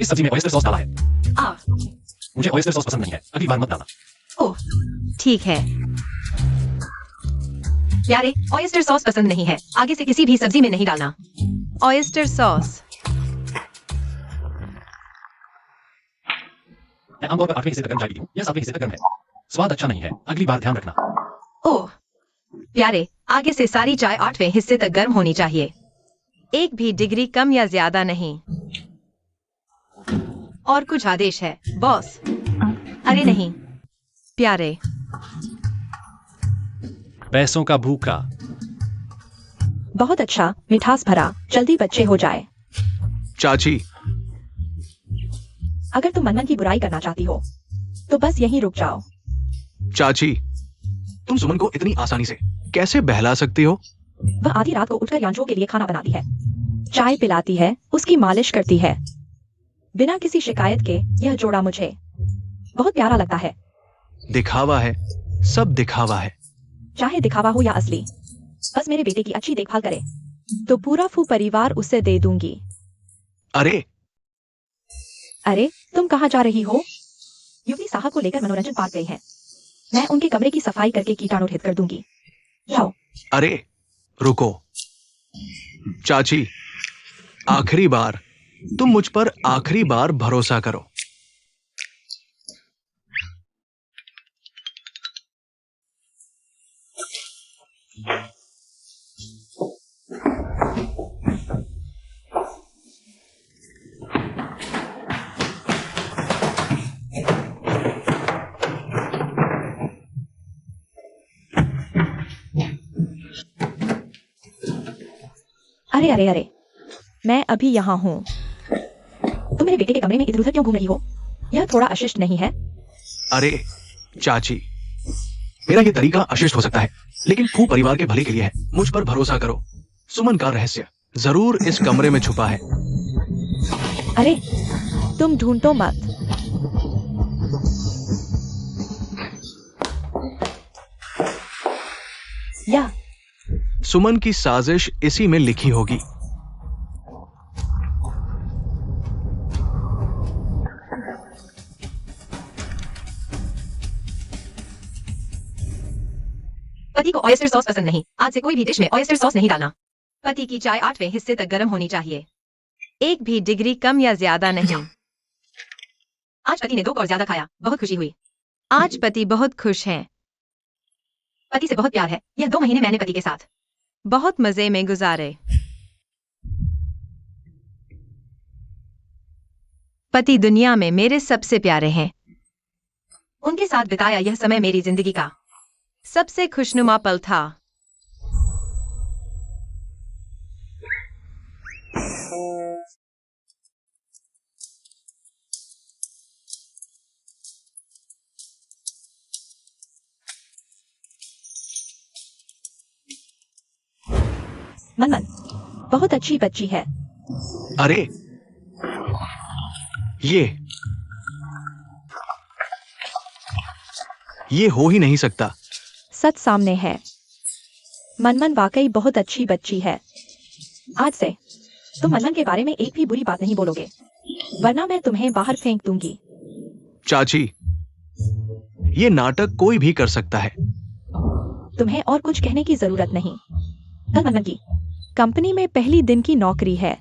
इस सब्जी में ऑयस्टर सॉस डाला है। मुझे ऑयस्टर सॉस पसंद नहीं है, अगली बार मत डालना। ओह, ठीक है। प्यारे, ऑयस्टर सॉस पसंद नहीं है, आगे से किसी भी सब्जी में नहीं डालना। Oyster sauce. मैं आमतौर पर 8वें हिस्से तक गर्म चाय पीती हूँ, यह 7वें हिस्से तक गर्म है। स्वाद अच्छा नहीं है, अगली बार ध्यान रखना। ओह, प्यारे, आगे से सारी चाय 8वें हिस्से तक गर्म होनी चाहिए। एक भी डिग्री कम या ज्यादा नहीं। और कुछ आदेश है, बॉस? अरे नहीं, प्यारे। पैसों का भूखा। बहुत अच्छा, मिठास भरा, जल्दी बच्चे हो जाए। चाची, अगर तुम मनमन की बुराई करना चाहती हो तो बस यहीं रुक जाओ। चाची, तुम सुमन को इतनी आसानी से कैसे बहला सकती हो? वह आधी रात को उठकर यांजो के लिए खाना बनाती है, चाय पिलाती है, उसकी मालिश करती है। बिना किसी शिकायत के यह जोड़ा मुझे बहुत प्यारा लगता है। दिखावा है, सब दिखावा है। चाहे दिखावा हो या असली, बस मेरे बेटे की अच्छी देखभाल करे तो पूरा फू परिवार उसे दे दूंगी। अरे अरे, तुम कहाँ जा रही हो? युवती साहब को लेकर मनोरंजन पार्क गई हैं। मैं उनके कमरे की सफाई करके कीटाणु रहित कर दूंगी। जाओ। अरे रुको चाची, आखिरी बार, तुम मुझ पर आखिरी बार भरोसा करो। अरे अरे अरे, मैं अभी यहाँ हूँ। तुम मेरे बेटे के कमरे में इधर उधर क्यों घूम रही हो? यह थोड़ा अशिष्ट नहीं है? अरे चाची, मेरा ये तरीका अशिष्ट हो सकता है, लेकिन फू परिवार के भले के लिए है। मुझ पर भरोसा करो। सुमन का रहस्य जरूर इस कमरे में छुपा है। अरे, तुम ढूंढो मत। या सुमन की साजिश इसी में लिखी होगी। पति को ऑयस्टर सॉस पसंद नहीं, आज से कोई भी डिश में ऑयस्टर सॉस नहीं डालना। पति की चाय 8वें हिस्से तक गर्म होनी चाहिए, एक भी डिग्री कम या ज्यादा नहीं। आज पति ने 2 और ज्यादा खाया, बहुत खुशी हुई। आज पति बहुत खुश हैं। पति से बहुत प्यार है। यह 2 महीने मैंने पति के साथ बहुत मजे में गुजारे। पति दुनिया में मेरे सबसे प्यारे हैं। उनके साथ बिताया यह समय मेरी जिंदगी का सबसे खुशनुमा पल था। मनमन बहुत अच्छी बच्ची है। अरे ये हो ही नहीं सकता। सच सामने है। मनमन वाकई बहुत अच्छी बच्ची है। आज से तुम मनमन के बारे में एक भी बुरी बात नहीं बोलोगे, वरना मैं तुम्हें बाहर फेंक दूंगी। चाची, ये नाटक कोई भी कर सकता है। तुम्हें और कुछ कहने की जरूरत नहीं। कल मनमन की कंपनी में पहली दिन की नौकरी है।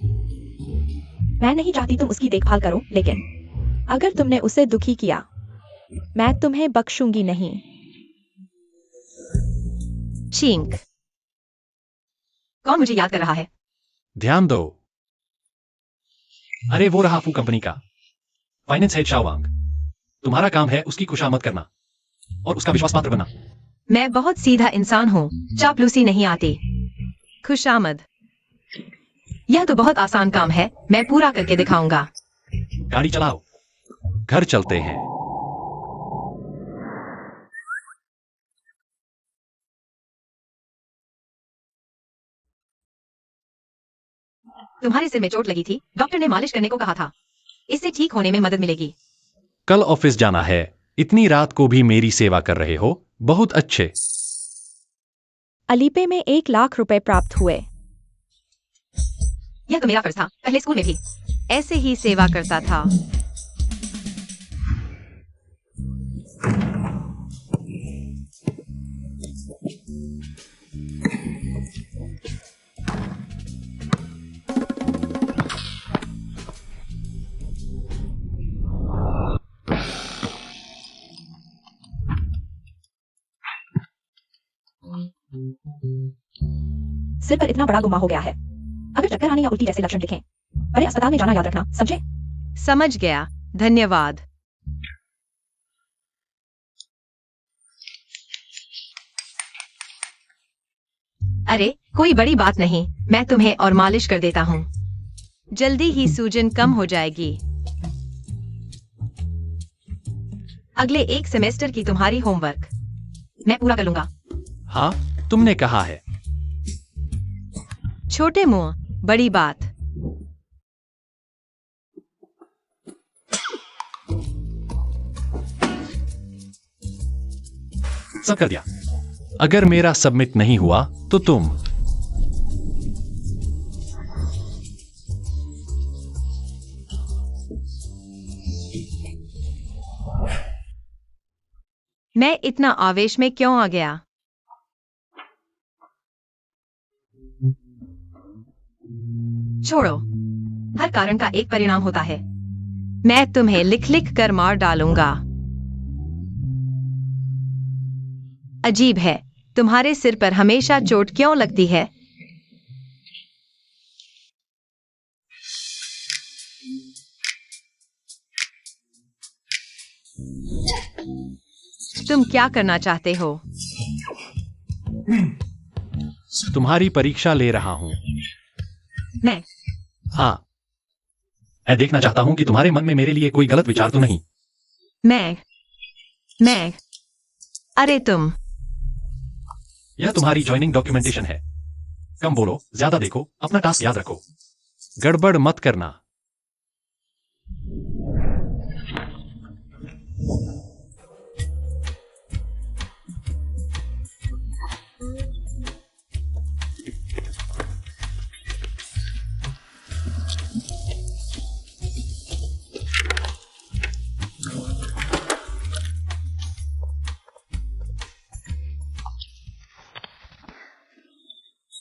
मैं नहीं चाहती तुम उसकी देखभाल करो, लेकिन अगर तुमने उसे दुखी किया, मैं तुम्हें बख्शूंगी नहीं। चींक। कौन मुझे याद कर रहा है? ध्यान दो। अरे वो रहा फू कंपनी का फाइनेंस हेड शाओवांग। तुम्हारा काम है उसकी खुशामद करना और उसका विश्वास पात्र बनना। मैं बहुत सीधा इंसान हूँ, चापलूसी नहीं आती। खुशामद, यह तो बहुत आसान काम है, मैं पूरा करके दिखाऊंगा। गाड़ी चलाओ, घर चलते हैं। तुम्हारे सिर में चोट लगी थी, डॉक्टर ने मालिश करने को कहा था। इससे ठीक होने में मदद मिलेगी। कल ऑफिस जाना है। इतनी रात को भी मेरी सेवा कर रहे हो, बहुत अच्छे। अलीपे में 1 लाख रुपए प्राप्त हुए। यह तो मेरा फर्ज था, पहले स्कूल में भी ऐसे ही सेवा करता था। सिर पर इतना बड़ा गुमा हो गया है। अगर चक्कर आने या उल्टी जैसे लक्षण दिखें, बड़े अस्पताल में जाना याद रखना, समझे? समझ गया, धन्यवाद। अरे कोई बड़ी बात नहीं, मैं तुम्हें और मालिश कर देता हूँ। जल्दी ही सूजन कम हो जाएगी। अगले 1 सेमेस्टर की तुम्हारी होमवर्क मैं पूरा कर लूंगा। हाँ, तुमने कहा है। छोटे मुंह बड़ी बात। सब कर दिया। अगर मेरा सबमिट नहीं हुआ तो तुम मैं इतना आवेश में क्यों आ गया? छोड़ो, हर कारण का एक परिणाम होता है। मैं तुम्हें लिख लिख कर मार डालूंगा। अजीब है, तुम्हारे सिर पर हमेशा चोट क्यों लगती है? तुम क्या करना चाहते हो? तुम्हारी परीक्षा ले रहा हूं। मैं हाँ, मैं देखना चाहता हूं कि तुम्हारे मन में मेरे लिए कोई गलत विचार तो नहीं। मैं अरे तुम। यह तुम्हारी ज्वाइनिंग डॉक्यूमेंटेशन है। कम बोलो, ज्यादा देखो, अपना टास्क याद रखो, गड़बड़ मत करना।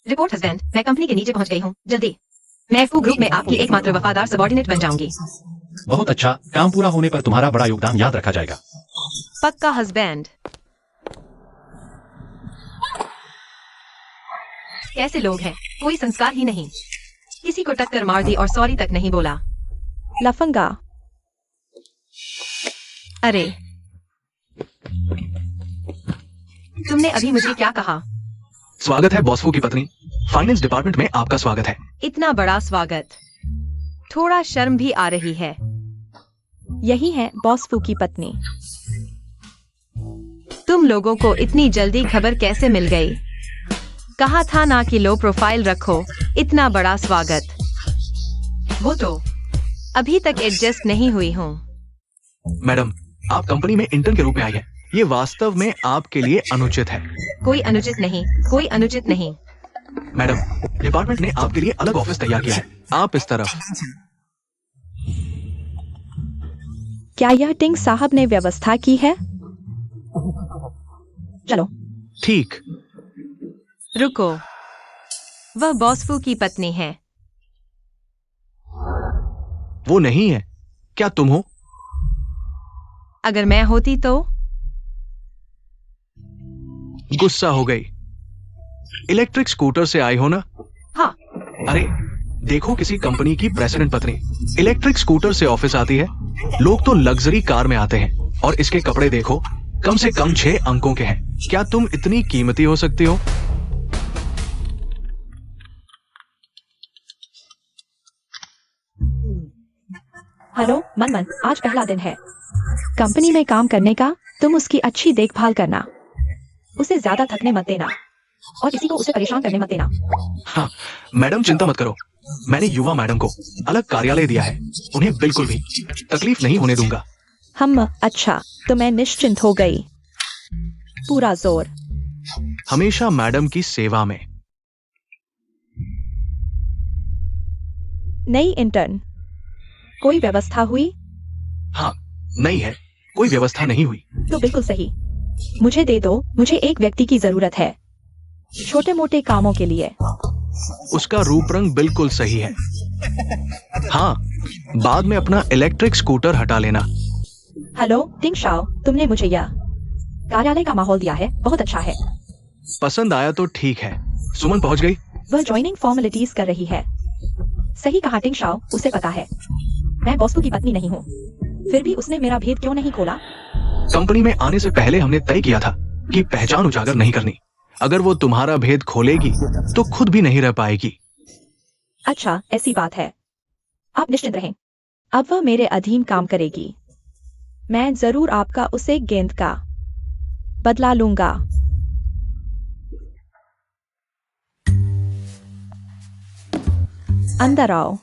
रिपोर्ट हस्बैंड, मैं कंपनी के नीचे पहुंच गई हूँ। जल्दी, मैं फू ग्रुप में आपकी एकमात्र वफादार सबॉर्डिनेट बन जाऊंगी। बहुत अच्छा, काम पूरा होने पर तुम्हारा बड़ा योगदान याद रखा जाएगा। पक्का हस्बैंड। कैसे लोग हैं, कोई संस्कार ही नहीं। किसी को टक्कर मार दी और सॉरी तक नहीं बोला। लफंगा। अरे तुमने अभी मुझे क्या कहा? स्वागत है बॉस फू की पत्नी। फाइनेंस डिपार्टमेंट में आपका स्वागत है। इतना बड़ा स्वागत, थोड़ा शर्म भी आ रही है। यही है बॉस फू की पत्नी। तुम लोगों को इतनी जल्दी खबर कैसे मिल गई? कहा था ना कि लो प्रोफाइल रखो। इतना बड़ा स्वागत। वो तो अभी तक एडजस्ट नहीं हुई हूँ। मैडम, आप कंपनी में इंटर्न के रूप में आई हैं। ये वास्तव में आपके लिए अनुचित है। कोई अनुचित नहीं, कोई अनुचित नहीं। मैडम, डिपार्टमेंट ने आपके लिए अलग ऑफिस तैयार किया है। आप इस तरफ। क्या यह टिंग साहब ने व्यवस्था की है? चलो। ठीक। रुको, वह बॉस फू की पत्नी है। वो नहीं है। क्या तुम हो? अगर मैं होती तो? गुस्सा हो गई। इलेक्ट्रिक स्कूटर से आई हो ना? हाँ। अरे देखो, किसी कंपनी की प्रेसिडेंट पत्नी इलेक्ट्रिक स्कूटर से ऑफिस आती है। लोग तो लग्जरी कार में आते हैं, और इसके कपड़े देखो, कम से कम 6 अंकों के हैं। क्या तुम इतनी कीमती हो सकती हो? हेलो मनमन, आज पहला दिन है कंपनी में काम करने का। तुम उसकी अच्छी देखभाल करना, उसे ज्यादा थकने मत देना, और किसी को उसे परेशान करने मत देना। हाँ मैडम, चिंता मत करो। मैंने युवा मैडम को अलग कार्यालय दिया है। उन्हें बिल्कुल भी तकलीफ नहीं होने दूंगा। हम अच्छा, तो मैं निश्चिंत हो गई। पूरा जोर। हमेशा मैडम की सेवा में। नई इंटर्न, कोई व्यवस्था हुई? हाँ, नहीं है, कोई व्यवस्था नहीं हुई। तो बिल्कुल सही। मुझे दे दो, मुझे एक व्यक्ति की जरूरत है छोटे मोटे कामों के लिए। उसका रूप रंग बिल्कुल सही है। हाँ, बाद में अपना इलेक्ट्रिक स्कूटर हटा लेना। हेलो टिंग शाओ, तुमने मुझे यह कार्यालय का माहौल दिया है, बहुत अच्छा है। पसंद आया तो ठीक है। सुमन पहुंच गई? वह ज्वाइनिंग फॉर्मेलिटीज कर रही है। सही कहा टिंग शाओ, उसे पता है मैं बॉसू की पत्नी नहीं हूँ। फिर भी उसने मेरा भेद क्यों नहीं खोला? कंपनी में आने से पहले हमने तय किया था कि पहचान उजागर नहीं करनी। अगर वो तुम्हारा भेद खोलेगी तो खुद भी नहीं रह पाएगी। अच्छा, ऐसी बात है। आप निश्चिंत रहें, अब वह मेरे अधीन काम करेगी। मैं जरूर आपका उसे गेंद का बदला लूंगा। अंदर आओ।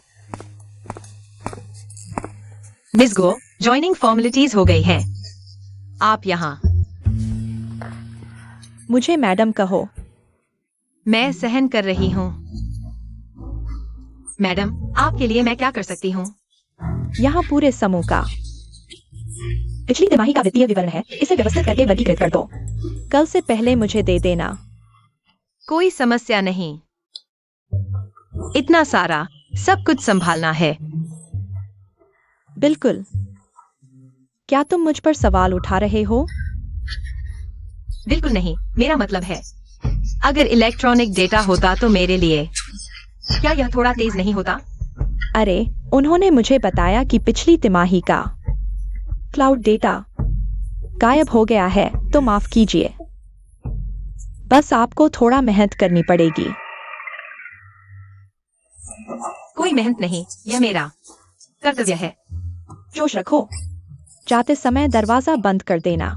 मिस गो, ज्वाइनिंग फॉर्मेलिटीज हो गई है। आप यहाँ। मुझे मैडम कहो। मैं सहन कर रही हूँ। मैडम, आपके लिए मैं क्या कर सकती हूँ? यहाँ पूरे समूह का पिछली तिमाही का वित्तीय विवरण है, इसे व्यवस्थित करके वर्गीकृत कर दो। कल से पहले मुझे दे देना। कोई समस्या नहीं। इतना सारा सब कुछ संभालना है। बिल्कुल। क्या तुम मुझ पर सवाल उठा रहे हो? बिल्कुल नहीं, मेरा मतलब है, अगर इलेक्ट्रॉनिक डेटा होता तो मेरे लिए क्या यह थोड़ा तेज नहीं होता? अरे, उन्होंने मुझे बताया कि पिछली तिमाही का क्लाउड डेटा गायब हो गया है, तो माफ कीजिए। बस आपको थोड़ा मेहनत करनी पड़ेगी। कोई मेहनत नहीं, यह मेरा कर्तव्य है। जोश रखो। जाते समय दरवाजा बंद कर देना।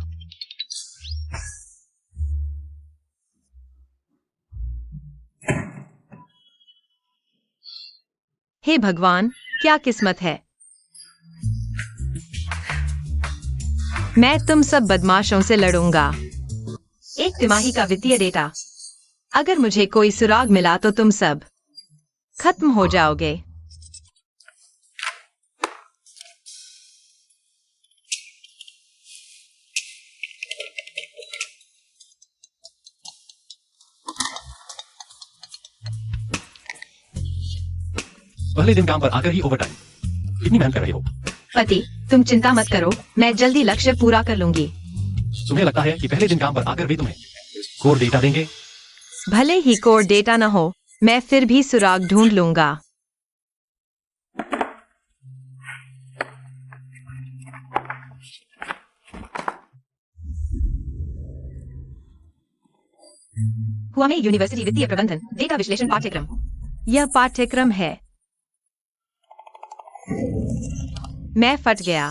हे भगवान, क्या किस्मत है। मैं तुम सब बदमाशों से लड़ूंगा। एक तिमाही का वित्तीय डेटा, अगर मुझे कोई सुराग मिला तो तुम सब खत्म हो जाओगे। पहले दिन काम पर आकर ही ओवरटाइम। कितनी मेहनत कर रहे हो? पति, तुम चिंता मत करो, मैं जल्दी लक्ष्य पूरा कर लूंगी। तुम्हें लगता है कि पहले दिन काम पर आकर वे तुम्हें कोर डेटा देंगे? भले ही कोर डेटा न हो, मैं फिर भी सुराग ढूंढ लूंगा। हुआमे यूनिवर्सिटी वित्तीय प्रबंधन डेटा विश्लेषण पाठ्यक्रम। यह पाठ्यक्रम है। मैं फट गया।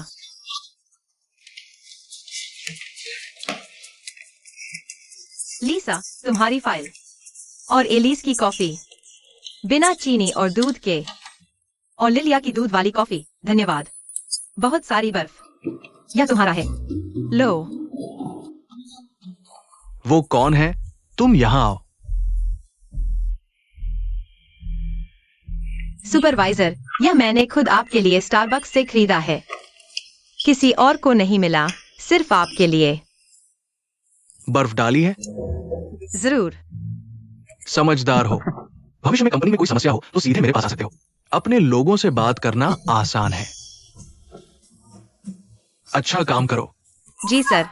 लीसा, तुम्हारी फाइल और एलिस की कॉफी बिना चीनी और दूध के, और लिलिया की दूध वाली कॉफी, धन्यवाद। बहुत सारी बर्फ। यह तुम्हारा है, लो। वो कौन है? तुम यहाँ आओ। सुपरवाइजर, यह मैंने खुद आपके लिए स्टारबक्स से खरीदा है। किसी और को नहीं मिला, सिर्फ आपके लिए। बर्फ डाली है? जरूर। समझदार हो। भविष्य में कंपनी में कोई समस्या हो तो सीधे मेरे पास आ सकते हो। अपने लोगों से बात करना आसान है। अच्छा काम करो। जी सर।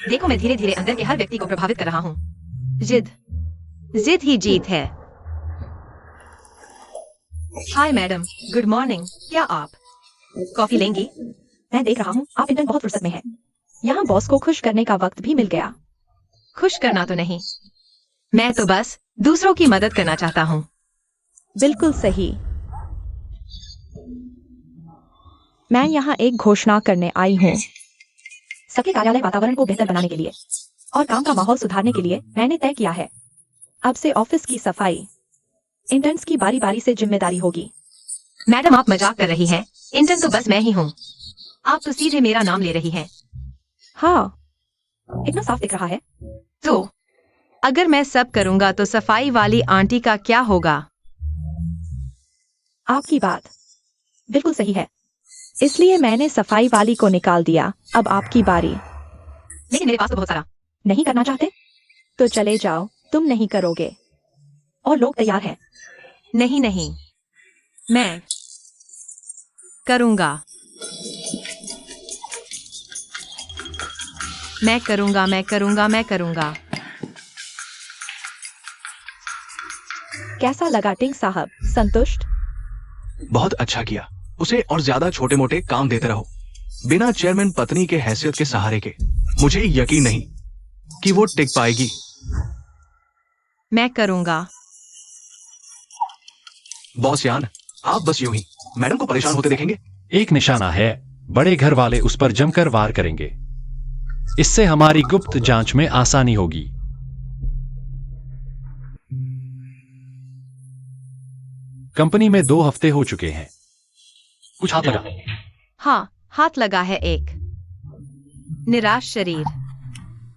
देखो, मैं धीरे धीरे अंदर के हर व्यक्ति को प्रभावित कर रहा हूँ। जिद जिद ही जीत है। Hi madam, good morning. क्या आप कॉफी लेंगी? मैं देख रहा हूँ आप इंटर्न बहुत फुर्सत में है। यहाँ बॉस को खुश करने का वक्त भी मिल गया। खुश करना तो नहीं, मैं तो बस दूसरों की मदद करना चाहता हूँ। बिल्कुल सही। मैं यहाँ एक घोषणा करने आई हूँ। सबके कार्यालय वातावरण को बेहतर बनाने के लिए और काम का माहौल सुधारने के लिए मैंने तय किया है, अब से ऑफिस की सफाई इंटर्न्स की बारी बारी से जिम्मेदारी होगी। मैडम, आप मजाक कर रही हैं। इंटर्न तो बस मैं ही हूँ। आप तो सीधे मेरा नाम ले रही हैं। हाँ, इतना साफ दिख रहा है। तो अगर मैं सब करूंगा तो सफाई वाली आंटी का क्या होगा? आपकी बात बिल्कुल सही है, इसलिए मैंने सफाई वाली को निकाल दिया। अब आपकी बारी। लेकिन मेरे पास तो बहुत सारा। नहीं करना चाहते तो चले जाओ, तुम नहीं करोगे और लोग तैयार हैं। नहीं नहीं, मैं करूंगा। मैं करूंगा, मैं करूंगा, मैं करूंगा। कैसा लगा टिंग साहब? संतुष्ट? बहुत अच्छा किया। उसे और ज्यादा छोटे मोटे काम देते रहो, बिना चेयरमैन पत्नी के हैसियत के सहारे के। मुझे यकीन नहीं कि वो टिक पाएगी। मैं करूंगा। बॉस यान, आप बस यूं ही मैडम को परेशान होते देखेंगे। एक निशाना है, बड़े घर वाले उस पर जमकर वार करेंगे। इससे हमारी गुप्त जांच में आसानी होगी। कंपनी में 2 हफ्ते हो चुके हैं। कुछ हाथ लगा? हाँ, हाथ लगा है एक निराश शरीर।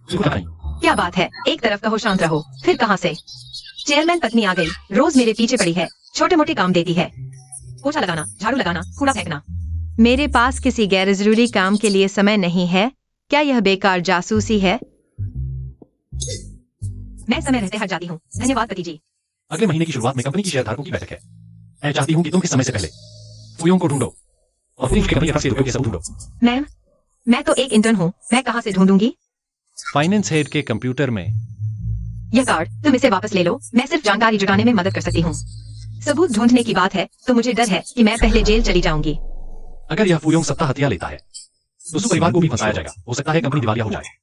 क्या बात है? एक तरफ कहो शांत रहो, फिर कहां से? चेयरमैन पत्नी आ गई, रोज मेरे पीछे पड़ी है, छोटे मोटे काम देती है। पोछा लगाना, झाड़ू लगाना, कूड़ा फेंकना। मेरे पास किसी गैर जरूरी काम के लिए समय नहीं है। क्या यह बेकार जासूसी है? मैं समय रहते हट जाती हूँ। धन्यवाद पति जी। अगले महीने की शुरुआत में कंपनी की शेयरधारकों की बैठक है। मैं चाहती हूँ कि तुम इस समय से पहले फुयोंग को ढूंढो और फिर उसके कंपनी के रुपए के सबूत ढूंढो। मैम, मैं तो एक इंटर्न हूँ, मैं कहाँ से ढूंढूंगी? फाइनेंस हेड के कंप्यूटर में। यह कार्ड, तुम इसे वापस ले लो। मैं सिर्फ जानकारी जुटाने में मदद कर सकती हूँ। सबूत ढूंढने की बात है तो मुझे डर है कि मैं पहले जेल चली जाऊंगी। अगर यह फुयोंग सत्ता हथिया लेता है तो उस परिवार को भी फंसाया जाएगा। हो सकता है कंपनी दिवालिया हो जाए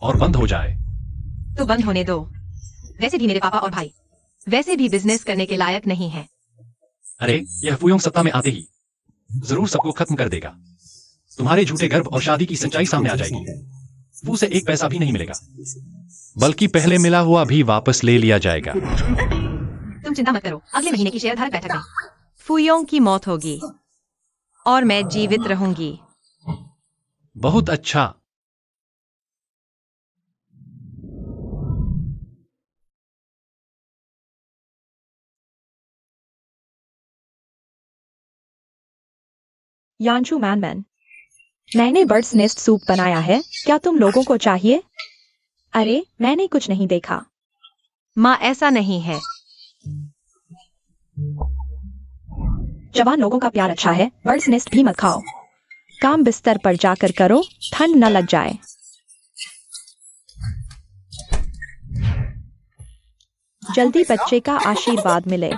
और बंद हो जाए। तो बंद होने दो। वैसे भी मेरे पापा और भाई वैसे भी बिजनेस करने के लायक नहीं है। अरे, यह फुयोंग सत्ता में आते ही जरूर सबको खत्म कर देगा। तुम्हारे झूठे गर्भ और शादी की सच्चाई सामने आ जाएगी। फू से एक पैसा भी नहीं मिलेगा, बल्कि पहले मिला हुआ भी वापस ले लिया जाएगा। तुम चिंता मत करो, अगले महीने की शेयरधारक बैठक में फुयोंग की मौत होगी और मैं जीवित रहूंगी। बहुत अच्छा। यांशु मैनमैन, मैंने बर्ड्स नेस्ट सूप बनाया है, क्या तुम लोगों को चाहिए? अरे, मैंने कुछ नहीं देखा। माँ, ऐसा नहीं है। जवान लोगों का प्यार अच्छा है, बर्ड्स नेस्ट भी मत खाओ। काम बिस्तर पर जाकर करो, ठंड न लग जाए। जल्दी बच्चे का आशीर्वाद मिले।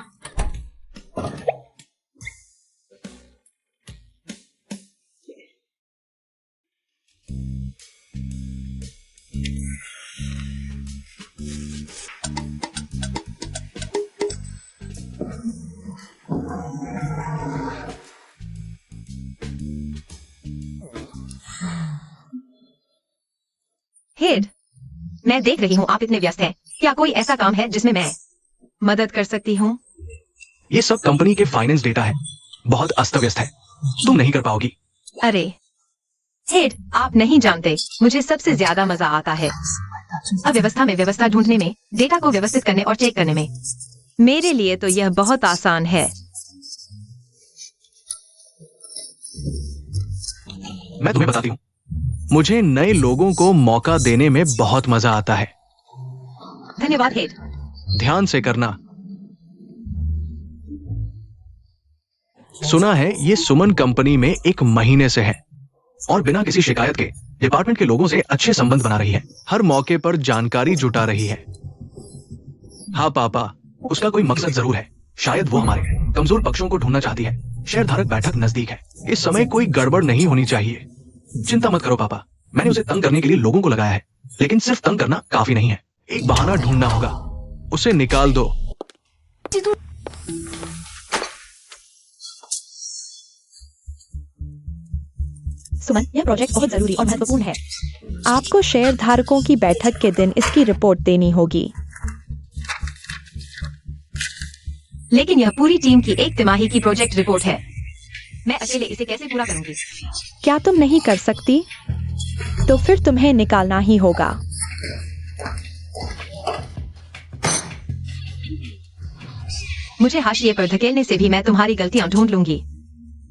हेड, मैं देख रही हूँ आप इतने व्यस्त हैं। क्या कोई ऐसा काम है जिसमें मैं मदद कर सकती हूँ? ये सब कंपनी के फाइनेंस डेटा है, बहुत अस्त व्यस्त है, तुम नहीं कर पाओगी। अरे हेड, आप नहीं जानते, मुझे सबसे ज्यादा मजा आता है अव्यवस्था में व्यवस्था ढूंढने में, डेटा को व्यवस्थित करने और चेक करने में। मेरे लिए तो यह बहुत आसान है। मैं तुम्हें बताती हूँ, मुझे नए लोगों को मौका देने में बहुत मजा आता है। धन्यवाद हेड। ध्यान से करना, सुना है ये सुमन कंपनी में 1 महीने से है और बिना किसी शिकायत के डिपार्टमेंट के लोगों से अच्छे संबंध बना रही है, हर मौके पर जानकारी जुटा रही है। हाँ पापा, उसका कोई मकसद जरूर है। शायद वो हमारे कमजोर पक्षों को ढूंढना चाहती है। शेयरधारक बैठक नजदीक है, इस समय कोई गड़बड़ नहीं होनी चाहिए। चिंता मत करो पापा, मैंने उसे तंग करने के लिए लोगों को लगाया है, लेकिन सिर्फ तंग करना काफी नहीं है। एक बहाना ढूंढना होगा। उसे निकाल दो। सुमन, यह प्रोजेक्ट बहुत जरूरी और महत्वपूर्ण है। आपको शेयरधारकों की बैठक के दिन इसकी रिपोर्ट देनी होगी। लेकिन यह पूरी टीम की 1 तिमाही की प्रोजेक्ट रिपोर्ट है। मैं अकेले इसे कैसे पूरा करूंगी? क्या तुम नहीं कर सकती? तो फिर तुम्हें निकालना ही होगा। मुझे हाशिए पर धकेलने से भी मैं तुम्हारी गलतियां ढूंढ लूंगी।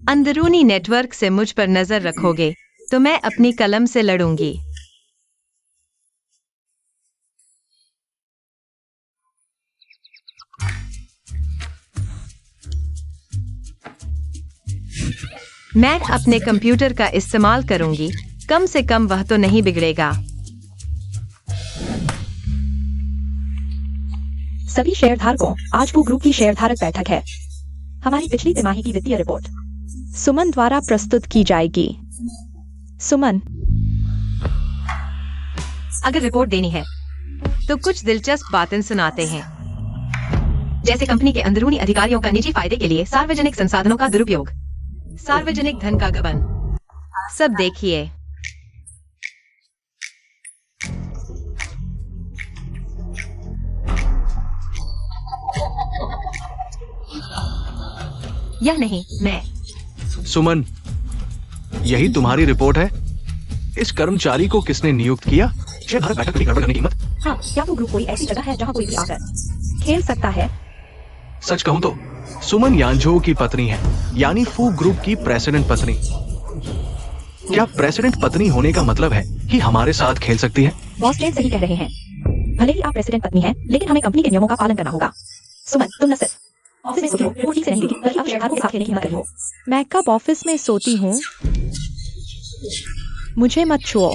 अंदरूनी नेटवर्क से मुझ पर नजर रखोगे तो मैं अपनी कलम से लड़ूंगी। मैं अपने कंप्यूटर का इस्तेमाल करूंगी, कम से कम वह तो नहीं बिगड़ेगा। सभी शेयरधारकों, आज वो ग्रुप की शेयरधारक बैठक है। हमारी पिछली तिमाही की वित्तीय रिपोर्ट सुमन द्वारा प्रस्तुत की जाएगी। सुमन, अगर रिपोर्ट देनी है तो कुछ दिलचस्प बातें सुनाते हैं, जैसे कंपनी के अंदरूनी अधिकारियों का निजी फायदे के लिए सार्वजनिक संसाधनों का दुरुपयोग, सार्वजनिक धन का गबन। सब देखिए। यह नहीं, मैं। सुमन, यही तुम्हारी रिपोर्ट है? इस कर्मचारी को किसने नियुक्त किया? शेयरधारक बैठक में गड़बड़ करने की हिम्मत? हाँ, क्या वो ग्रुप कोई ऐसी जगह है जहाँ कोई भी आकर खेल सकता है? सच कहूं तो सुमन यांझो की पत्नी है, यानी फू ग्रुप की प्रेसिडेंट पत्नी। क्या प्रेसिडेंट पत्नी होने का मतलब है कि हमारे साथ खेल सकती है? बॉस जेन सही कह रहे हैं। भले ही आप प्रेसिडेंट पत्नी हैं, लेकिन हमें कंपनी के नियमों का पालन करना होगा। सुमन, तुम न सिर्फ ऑफिस में सोती हो, वो ठीक से नहीं दिखी, बल्कि आप शेयरधारकों के साथ खेलने की हिम्मत रही हो। मैं कब ऑफिस में सोती हूँ? मुझे मत छुओ।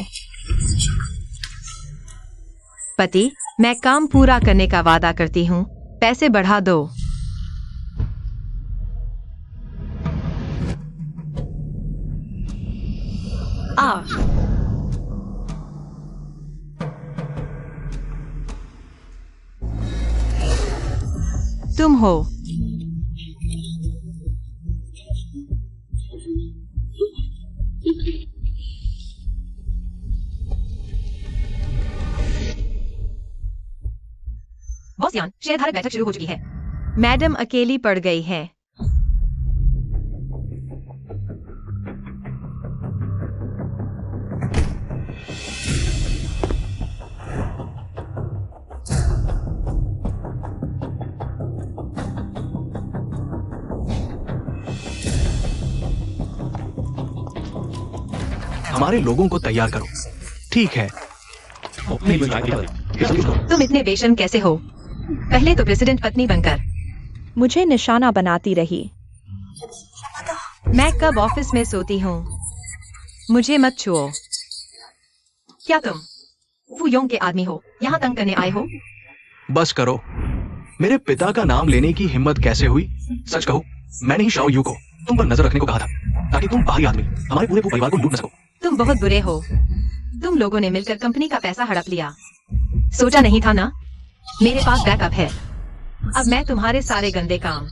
पति, मैं काम पूरा करने का वादा करती हूँ, पैसे बढ़ा दो। तुम हो। बॉस यान, शेयरधारक बैठक शुरू हो चुकी है। मैडम अकेली पड़ गई है। हमारे लोगों को तैयार करो। ठीक है। तुम इतने बेशर्म कैसे हो? पहले तो प्रेसिडेंट पत्नी बनकर मुझे निशाना बनाती रही। मैं कब ऑफिस में सोती हूँ? मुझे मत छुओ। क्या तुम फू योंग के आदमी हो? यहाँ तंग करने आए हो? बस करो। मेरे पिता का नाम लेने की हिम्मत कैसे हुई? सच कहो, मैंने ही शाओ यू को तुम पर नजर रखने को कहा था, ताकि तुम बाहरी आदमी हमारे पूरे परिवार को लूट न सको। तुम बहुत बुरे हो। तुम लोगों ने मिलकर कंपनी का पैसा हड़प लिया। सोचा नहीं था ना? मेरे पास बैकअप है। अब मैं तुम्हारे सारे गंदे काम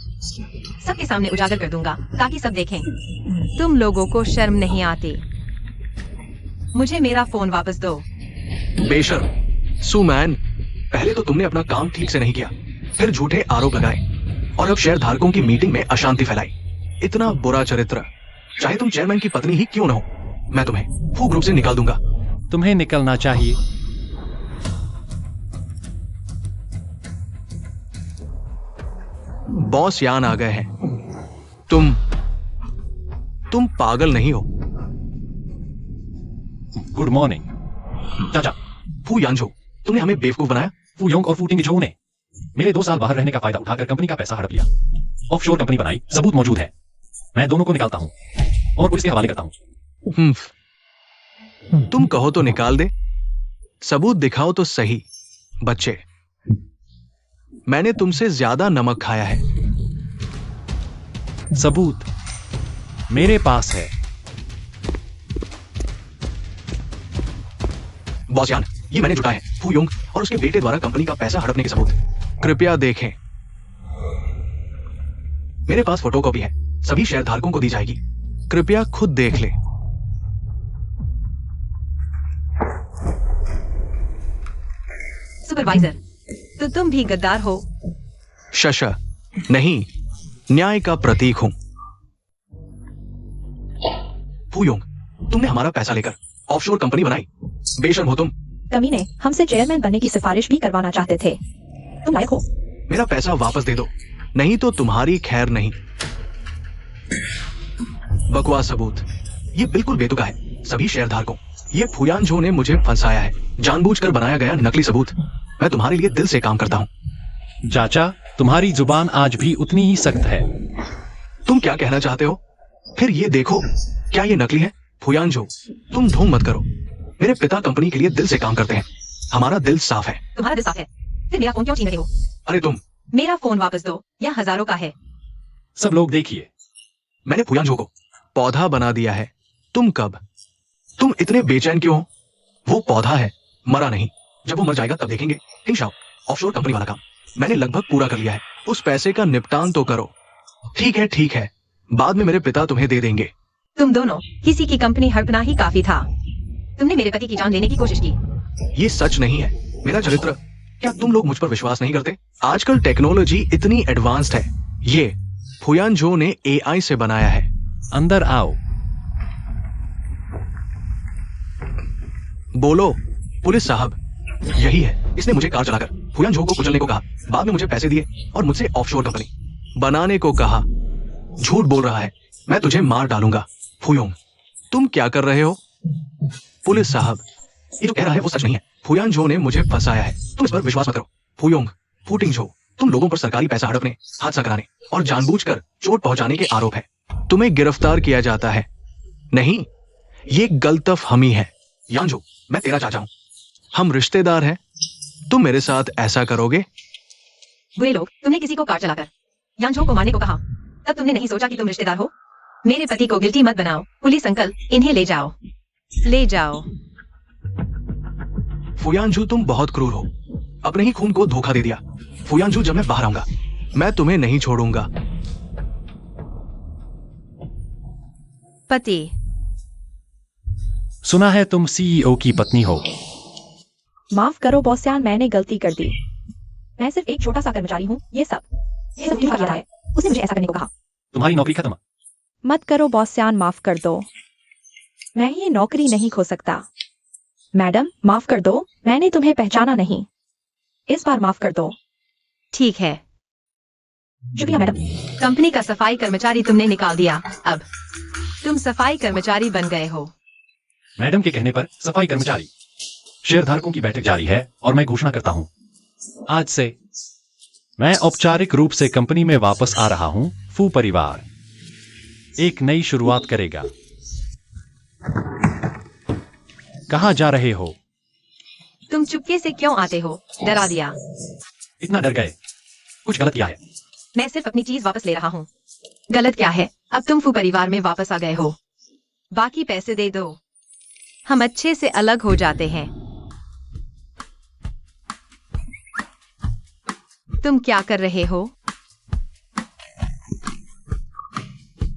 सबके सामने उजागर कर दूंगा, ताकि सब देखें। तुम लोगों को शर्म नहीं आती? मुझे मेरा फोन वापस दो। बेशर्म सुमैन, पहले तो तुमने अपना काम ठीक से नहीं किया, फिर झूठे आरोप लगाए और अब शेयरधारकों की मीटिंग में अशांति फैलाई। इतना बुरा चरित्र, चाहे तुम चेयरमैन की पत्नी ही क्यों न हो, मैं तुम्हें फू ग्रुप से निकाल दूंगा। तुम्हें निकलना चाहिए। बॉस यान आ गए हैं। तुम पागल नहीं हो? गुड मॉर्निंग चाचा। फू यांझो, तुमने हमें बेवकूफ बनाया। फू योंग और फू टिंग झोउ ने मेरे 2 साल बाहर रहने का फायदा उठाकर कंपनी का पैसा हड़प लिया, ऑफशोर कंपनी बनाई, सबूत मौजूद है। मैं दोनों को निकालता हूँ और पुलिस के हवाले करता हूँ। तुम कहो तो निकाल दे, सबूत दिखाओ तो सही। बच्चे, मैंने तुमसे ज्यादा नमक खाया है। सबूत मेरे पास है। बॉस यान, ये मैंने जुटाए हैं फू योंग और उसके बेटे द्वारा कंपनी का पैसा हड़पने के सबूत। कृपया देखें, मेरे पास फोटोकॉपी है, सभी शेयरधारकों को दी जाएगी। कृपया खुद देख लें। सुपरवाइजर, तो तुम भी गद्दार हो? शश नहीं, न्याय का प्रतीक हूं। फू योंग, तुमने हमारा पैसा लेकर ऑफशोर कंपनी बनाई, बेशर्म हो तुम। कमीने हमसे चेयरमैन बनने की सिफारिश भी करवाना चाहते थे। तुम लायक हो। मेरा पैसा वापस दे दो, नहीं तो तुम्हारी खैर नहीं। बकवास सबूत, ये बिल्कुल बेतुका है। सभी शेयरधारकों, ये फुयानझो ने मुझे फंसाया है, जानबूझकर बनाया गया नकली सबूत। मैं तुम्हारे लिए दिल से काम करता हूं। चाचा, तुम्हारी जुबान आज भी उतनी ही सख्त है। तुम क्या कहना चाहते हो? फिर ये देखो, क्या ये नकली है? फुयानझो, तुम ढोंग मत करो। मेरे पिता कंपनी के लिए दिल से काम करते हैं, हमारा दिल साफ है। तुम्हारा दिल साफ है, फिर मेरा फोन क्यों छीन रहे हो? अरे तुम, मेरा फोन वापस दो, यह हजारों का है। सब लोग देखिए, मैंने फुयानझो को पौधा बना दिया है। तुम कब? तुम इतने बेचैन क्यों हो? वो पौधा है, मरा नहीं। जब वो मर जाएगा तब देखेंगे। हिंशाओ, ऑफशोर कंपनी वाला काम मैंने लगभग पूरा कर लिया है। उस पैसे का निपटान तो करो। ठीक है ठीक है, बाद में मेरे पिता तुम्हें दे देंगे। तुम दोनों, किसी की कंपनी हड़पना ही काफी था। तुमने मेरे पति की जान लेने की कोशिश की। ये सच नहीं है, मेरा चरित्र। क्या तुम लोग मुझ पर विश्वास नहीं करते? आजकल टेक्नोलॉजी इतनी एडवांस्ड है। ये फुयानझो ने एआई से बनाया है। अंदर आओ। बोलो पुलिस साहब। यही है, इसने मुझे कार चलाकर फुयानझो को कुचलने को कहा, बाद में मुझे पैसे दिए और मुझसे ऑफशोर कंपनी बनाने को कहा। झूठ बोल रहा है, मैं तुझे मार डालूंगा। फुयोंग, तुम क्या कर रहे हो? पुलिस साहब, ये जो कह रहा है वो सच नहीं है। फुयानझो ने मुझे फंसाया है, तुम इस पर विश्वास मत करो। फुयोंग, फूटिंगझो, तुम लोगों पर सरकारी पैसा हड़पने, हादसा कराने और जानबूझकर चोट पहुंचाने के आरोप है। तुम्हें गिरफ्तार किया जाता है। नहीं, ये गलतफहमी है। यानझो, मैं तेरा चाचा हूं, हम रिश्तेदार हैं। तुम मेरे साथ ऐसा करोगे? बुरे लोग, तुमने किसी को कार चलाकर यानझो को मारने को कहा, तब तुमने नहीं सोचा कि तुम रिश्तेदार हो? मेरे पति को गिल्टी मत बनाओ। पुलिस अंकल, इन्हें ले जाओ, ले जाओ। फुयानझो, तुम बहुत क्रूर हो, अपने ही खून को धोखा दे दिया। फुयानझो, जब मैं बाहर आऊंगा मैं तुम्हें नहीं छोड़ूंगा। पति, सुना है तुम सीईओ की पत्नी हो। माफ करो बॉसयान, मैंने गलती कर दी। मैं सिर्फ एक छोटा सा कर्मचारी हूँ। ये सब किया रहा है। उसने मुझे ऐसा करने को कहा। तुम्हारी नौकरी खत्म। मत करो बॉसयान, माफ कर दो। मैं ये नौकरी नहीं खो सकता। मैडम, माफ कर दो, मैंने तुम्हें पहचाना नहीं। इस बार माफ कर दो। ठीक है। शुक्रिया मैडम। कंपनी का सफाई कर्मचारी तुमने निकाल दिया, अब तुम सफाई कर्मचारी बन गए हो। मैडम के कहने पर सफाई कर्मचारी। शेयरधारकों की बैठक जारी है और मैं घोषणा करता हूं, आज से मैं औपचारिक रूप से कंपनी में वापस आ रहा हूं। फू परिवार एक नई शुरुआत करेगा। कहां जा रहे हो? तुम चुपके से क्यों आते हो? डरा दिया। इतना डर गए? कुछ गलत किया है? मैं सिर्फ अपनी चीज वापस ले रहा हूँ। गलत क्या है? अब तुम फू परिवार में वापस आ गए हो। बाकी पैसे दे दो, हम अच्छे से अलग हो जाते हैं। तुम क्या कर रहे हो?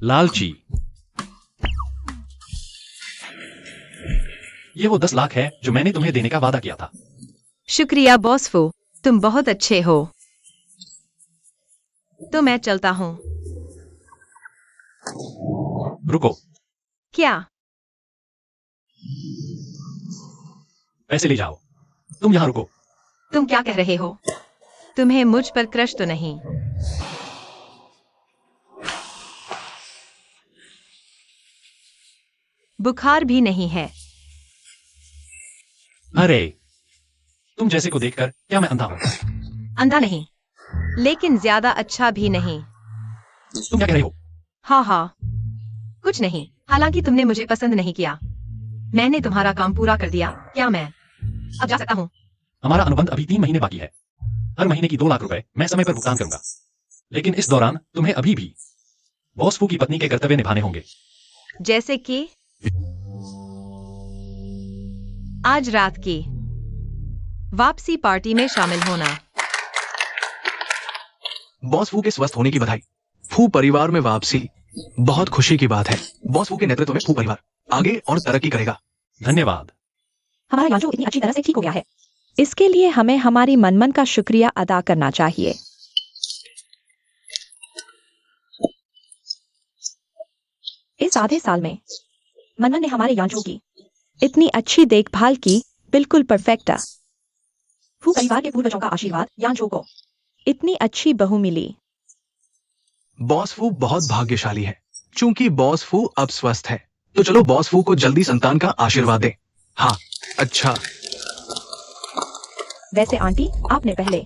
लालची। ये वो 10 लाख है जो मैंने तुम्हें देने का वादा किया था। शुक्रिया बॉस फू, तुम बहुत अच्छे हो। तो मैं चलता हूँ। रुको। क्या? पैसे ले जाओ। तुम यहां रुको। तुम क्या कह रहे हो? तुम्हें मुझ पर क्रश तो नहीं? बुखार भी नहीं है? अरे, तुम जैसे को देखकर क्या मैं अंधा हूं? अंधा नहीं, लेकिन ज्यादा अच्छा भी नहीं। तुम क्या कह रहे हो? हाँ हाँ, कुछ नहीं, हालांकि तुमने मुझे पसंद नहीं किया। मैंने तुम्हारा काम पूरा कर दिया। क्या मैं अब जा सकता हूँ? हमारा अनुबंध अभी 3 महीने बाकी है। हर महीने की 2 लाख रुपए मैं समय पर भुगतान करूंगा, लेकिन इस दौरान तुम्हें अभी भी बॉस फू की पत्नी के कर्तव्य निभाने होंगे। जैसे कि आज रात की वापसी पार्टी में शामिल होना। बॉस फू के स्वस्थ होने की बधाई। फू परिवार में वापसी बहुत खुशी की बात है। बॉस फू के नेतृत्व में फू परिवार आगे और तरक्की करेगा। धन्यवाद। हमारा यांजो इतनी अच्छी तरह से ठीक हो गया है, इसके लिए हमें हमारी मनमन का शुक्रिया अदा करना चाहिए। इस आधे साल में मनमन ने हमारे यांजो की इतनी अच्छी देखभाल की, बिल्कुल परफेक्ट। फू परिवार के पूर्वजों का आशीर्वाद यांजो को इतनी अच्छी बहू मिली। बॉस फू बहुत भाग्यशाली है, क्योंकि बॉस फू अब स्वस्थ है। तो चलो बॉस फू को जल्दी संतान का आशीर्वाद दे। हाँ, अच्छा। वैसे आंटी, आपने पहले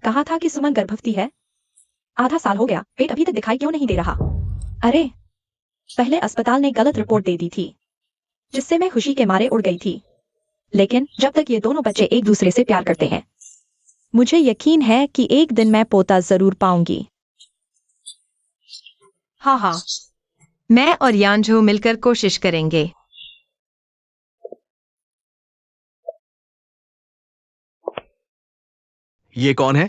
कहा था कि सुमन गर्भवती है। आधा साल हो गया, पेट अभी तक दिखाई क्यों नहीं दे रहा? अरे, पहले अस्पताल ने गलत रिपोर्ट दे दी थी, जिससे मैं खुशी के मारे उड़ गई थी। लेकिन जब तक ये दोनों बच्चे एक दूसरे से प्यार करते हैं, मुझे यकीन है कि एक दिन मैं पोता जरूर पाऊंगी। हाँ हाँ, मैं और यांजो मिलकर कोशिश करेंगे। ये कौन है?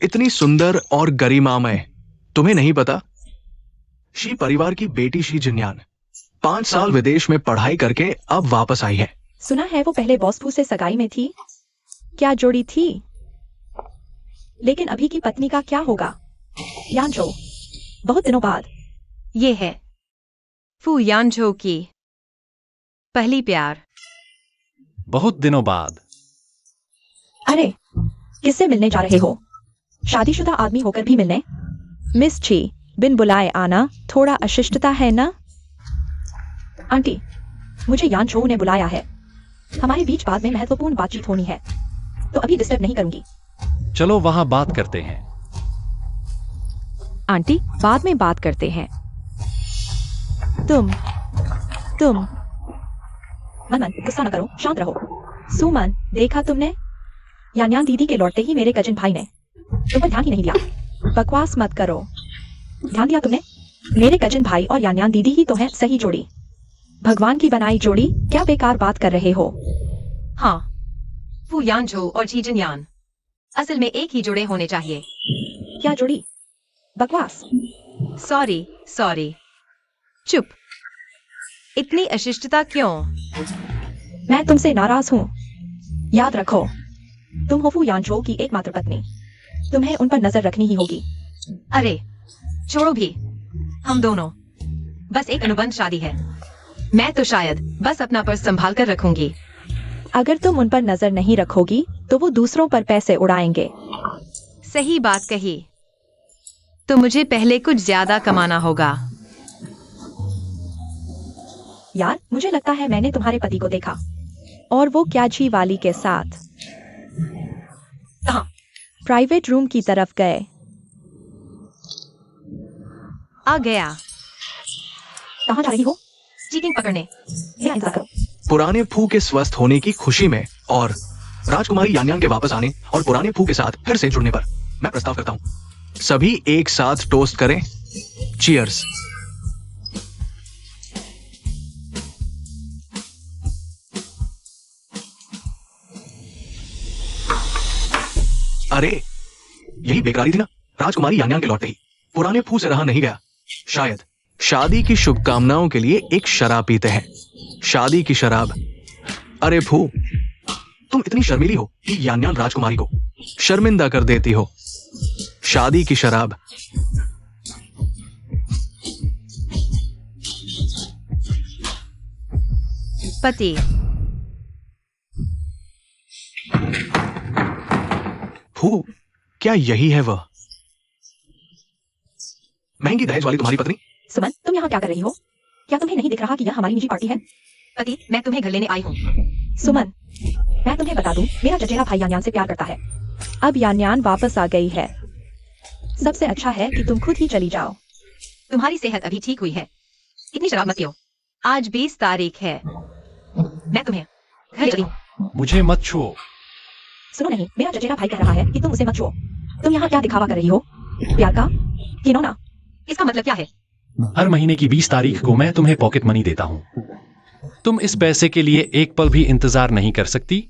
इतनी सुंदर और गरिमामय। तुम्हें नहीं पता? शी परिवार की बेटी शी जिन्यान 5 साल विदेश में पढ़ाई करके अब वापस आई है। सुना है वो पहले बॉस फू से सगाई में थी। क्या जोड़ी थी? लेकिन अभी की पत्नी का क्या होगा? यांजो, बहुत दिनों बाद। ये है फू यांजो की पहली प्यार। बहुत दिनों बाद। अरे, किससे मिलने जा रहे हो? शादीशुदा आदमी होकर भी मिलने? मिस ची, बिन बुलाए आना थोड़ा अशिष्टता है ना? आंटी, मुझे यांजो ने बुलाया है। हमारे बीच बाद में महत्वपूर्ण बातचीत होनी है, तो अभी डिस्टर्ब नहीं करूंगी। चलो वहां बात करते हैं। आंटी, बाद में बात करते हैं। तुम मनमन, गुस्सा न करो, शांत रहो। सुमन, देखा तुमने? यान्यान दीदी के लौटते ही मेरे कजिन भाई ने तुम पर ध्यान ही नहीं दिया। बकवास मत करो। ध्यान दिया तुमने? मेरे कजिन भाई और यान्यान दीदी ही तो है सही जोड़ी। भगवान की बनाई जोड़ी। क्या बेकार बात कर रहे हो? हाँ, फू यांजो और ची जिन्यान असल में एक ही जुड़े होने चाहिए। क्या जोड़ी? बकवास। सॉरी। चुप। इतनी अशिष्टता क्यों? मैं तुमसे नाराज हूँ। याद रखो, तुम हो फू यांजो की एकमात्र पत्नी। तुम्हें उन पर नजर रखनी ही होगी। अरे, छोड़ो भी। हम दोनों बस एक अनुबंध शादी है। मैं तो शायद बस अपना पर्स संभाल कर रखूंगी। अगर तुम उन पर नजर नहीं रखोगी तो वो दूसरों पर पैसे उड़ाएंगे। सही बात कही। तो मुझे पहले कुछ ज्यादा कमाना होगा। यार, मुझे लगता है मैंने तुम्हारे पति को देखा। और वो क्या जी वाली के साथ? कहाँ? प्राइवेट रूम की तरफ गए। आ गया। कहाँ जा रही हो? चीटिंग पकड़ने। मेरा इंतजार करो। पुराने फू के स्वस्थ होने की खुशी में और राजकुमारी यान्यान के वापस आने और पुराने फू के साथ फिर से जुड़ने पर मैं प्रस्ताव करता हूं, सभी एक साथ टोस्ट करें। चीयर्स। अरे, यही बेकरारी थी ना? राजकुमारी यान्यान के लौटते ही पुराने फू से रहा नहीं गया। शायद शादी की शुभकामनाओं के लिए एक शराब पीते हैं। शादी की शराब। अरे फू, तुम इतनी शर्मीली हो कि यान्यान राजकुमारी को शर्मिंदा कर देती हो। शादी की शराब। पति। फू, क्या यही है वह महंगी दहेज वाली तुम्हारी पत्नी? सुमन, तुम यहाँ क्या कर रही हो? क्या तुम्हें नहीं दिख रहा कि यह हमारी निजी पार्टी है? पति, मैं तुम्हें घर लेने आई हूँ। सुमन, मैं तुम्हें बता दूं, मेरा चचेरा भाई यान्यान से प्यार करता है। अब यान्यान वापस आ गई है। सबसे अच्छा है कि तुम खुद ही चली जाओ। तुम्हारी सेहत अभी ठीक हुई है, इतनी शराब मत पियो। आज 20 तारीख है। मैं तुम्हें घर चली हूँ। मुझे मत छुओ। सुनो नहीं, मेरा चचेरा भाई कह रहा है कि तुम उसे मत छुओ। तुम यहाँ क्या दिखावा कर रही हो? प्यार का? घिनौना? इसका मतलब क्या है? हर महीने की 20 तारीख को मैं तुम्हें पॉकेट मनी देता हूँ। तुम इस पैसे के लिए एक पल भी इंतजार नहीं कर सकती?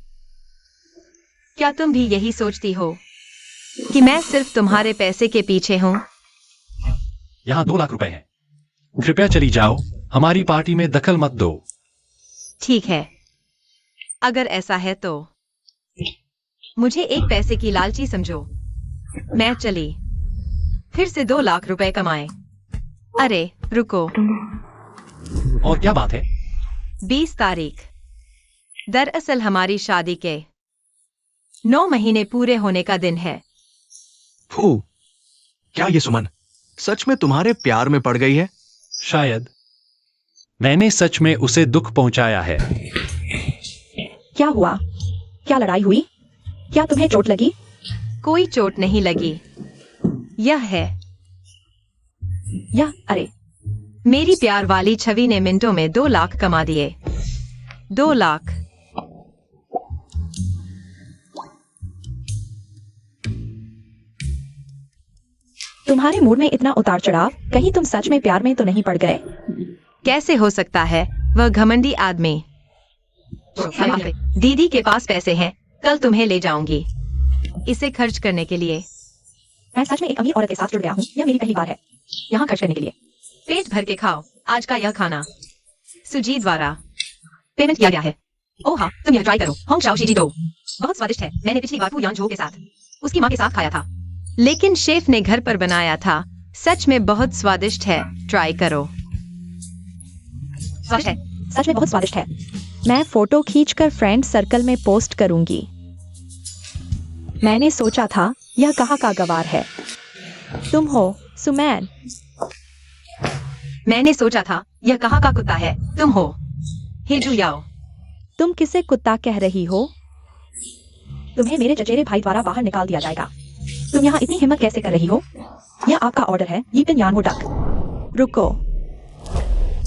क्या तुम भी यही सोचती हो कि मैं सिर्फ तुम्हारे पैसे के पीछे हूँ? यहाँ 2 लाख रुपए हैं। कृपया चली जाओ। हमारी पार्टी में दखल मत दो। ठीक है, अगर ऐसा है तो मुझे एक पैसे की लालची समझो। मैं चली, फिर से 2 लाख रुपए कमाए। अरे रुको, और क्या बात है? 20 तारीख दरअसल हमारी शादी के 9 महीने पूरे होने का दिन है। फू, क्या ये सुमन सच में तुम्हारे प्यार में पड़ गई है? शायद। मैंने सच में उसे दुख पहुंचाया है। क्या हुआ? क्या लड़ाई हुई? क्या तुम्हें चोट लगी? कोई चोट नहीं लगी। यह है अरे मेरी प्यार वाली छवि ने मिनटों में 2 लाख कमा दिए। 2 लाख। तुम्हारे मूड में इतना उतार चढ़ाव, कहीं तुम सच में प्यार में तो नहीं पड़ गए? कैसे हो सकता है? वह घमंडी आदमी। दीदी के पास पैसे हैं, कल तुम्हें ले जाऊंगी इसे खर्च करने के लिए। मैं सच में एक अमीर औरत के साथ जुड़ गया हूँ। यह मेरी पहली बार है यहाँ खर्च करने के लिए। पेट भर के खाओ आज का यह खाना। सुजी द्वारा पेमेंट किया गया है। ओह हाँ, तुम यह ट्राई करो। होंग शाओ शी जी दो बहुत स्वादिष्ट है। मैंने पिछली बार फू यान झो के साथ उसकी माँ के साथ खाया था, लेकिन शेफ ने घर पर बनाया था। सच में बहुत स्वादिष्ट है, ट्राई करो। स्वादिष्ट है, सच में बहुत स्वादिष्ट है। मैं फोटो खींचकर फ्रेंड सर्कल में पोस्ट करूंगी। मैंने सोचा था यह कहाँ का गवार है। तुम हो सुमैन। मैंने सोचा था यह कहाँ का कुत्ता है। तुम हो हिजू याओ। तुम किसे कुत्ता कह रही हो? तुम्हें मेरे चचेरे भाई द्वारा बाहर निकाल दिया जाएगा। तुम यहाँ इतनी हिम्मत कैसे कर रही हो? यह आपका ऑर्डर है, यीपन यान हो डक। रुको,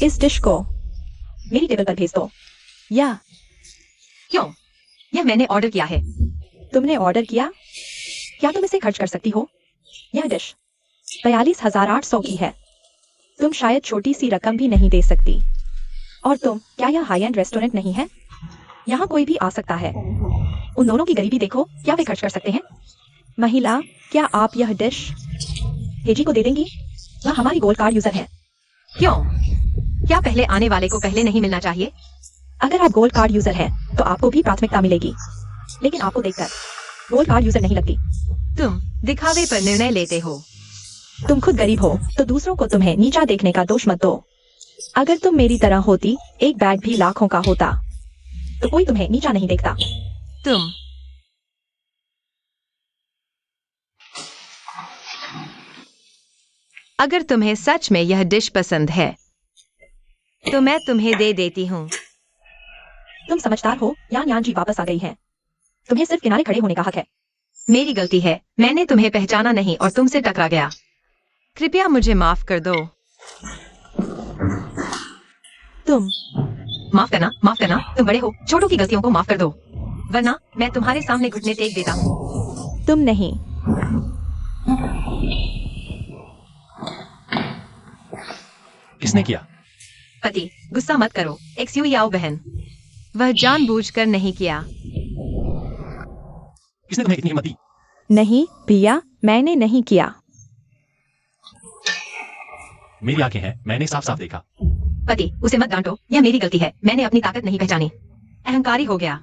इस डिश को मेरी टेबल पर भेज दो। या क्यों? यह मैंने ऑर्डर किया है। तुमने ऑर्डर किया? क्या तुम इसे खर्च कर सकती हो? यह डिश 42,800 की है। तुम शायद छोटी सी रकम भी नहीं दे सकती। और तुम, क्या यह हाई एंड रेस्टोरेंट नहीं है? यहाँ कोई भी आ सकता है। उन दोनों की गरीबी देखो, क्या वे खर्च कर सकते हैं? महिला, क्या आप यह डिश हेजी को दे देंगी? वह हमारी गोल्ड कार्ड यूजर है। क्यों? क्या पहले आने वाले को पहले नहीं मिलना चाहिए? अगर आप गोल्ड कार्ड यूजर हैं, तो आपको भी प्राथमिकता मिलेगी, लेकिन आपको देखकर गोल्ड कार्ड यूजर नहीं लगती। तुम दिखावे पर निर्णय लेते हो। तुम खुद गरीब हो तो दूसरों को तुम्हें नीचा देखने का दोष मत दो। अगर तुम मेरी तरह होती, एक बैग भी लाखों का होता, तो कोई तुम्हें नीचा नहीं देखता। तुम अगर तुम्हें सच में यह डिश पसंद है तो मैं तुम्हें दे देती हूँ। तुम समझदार हो। यान यान जी वापस आ गई हैं। तुम्हें सिर्फ किनारे खड़े होने का हक है। मेरी गलती है, मैंने तुम्हें पहचाना नहीं और तुमसे टकरा गया। कृपया मुझे माफ कर दो। तुम माफ करना, तुम बड़े हो, छोटों की गलतियों को माफ कर दो, वरना मैं तुम्हारे सामने घुटने टेक देता हूँ। तुम नहीं। किसने किया? पति, गुस्सा मत करो। एक्सक्यूज याओ बहन, वह जानबूझकर नहीं किया। किसने तुम्हें इतनी हिम्मत दी? नहीं भैया, मैंने नहीं किया। मेरी आंखें हैं, मैंने साफ साफ देखा। पति, उसे मत डांटो, यह मेरी गलती है। मैंने अपनी ताकत नहीं पहचानी, अहंकारी हो गया।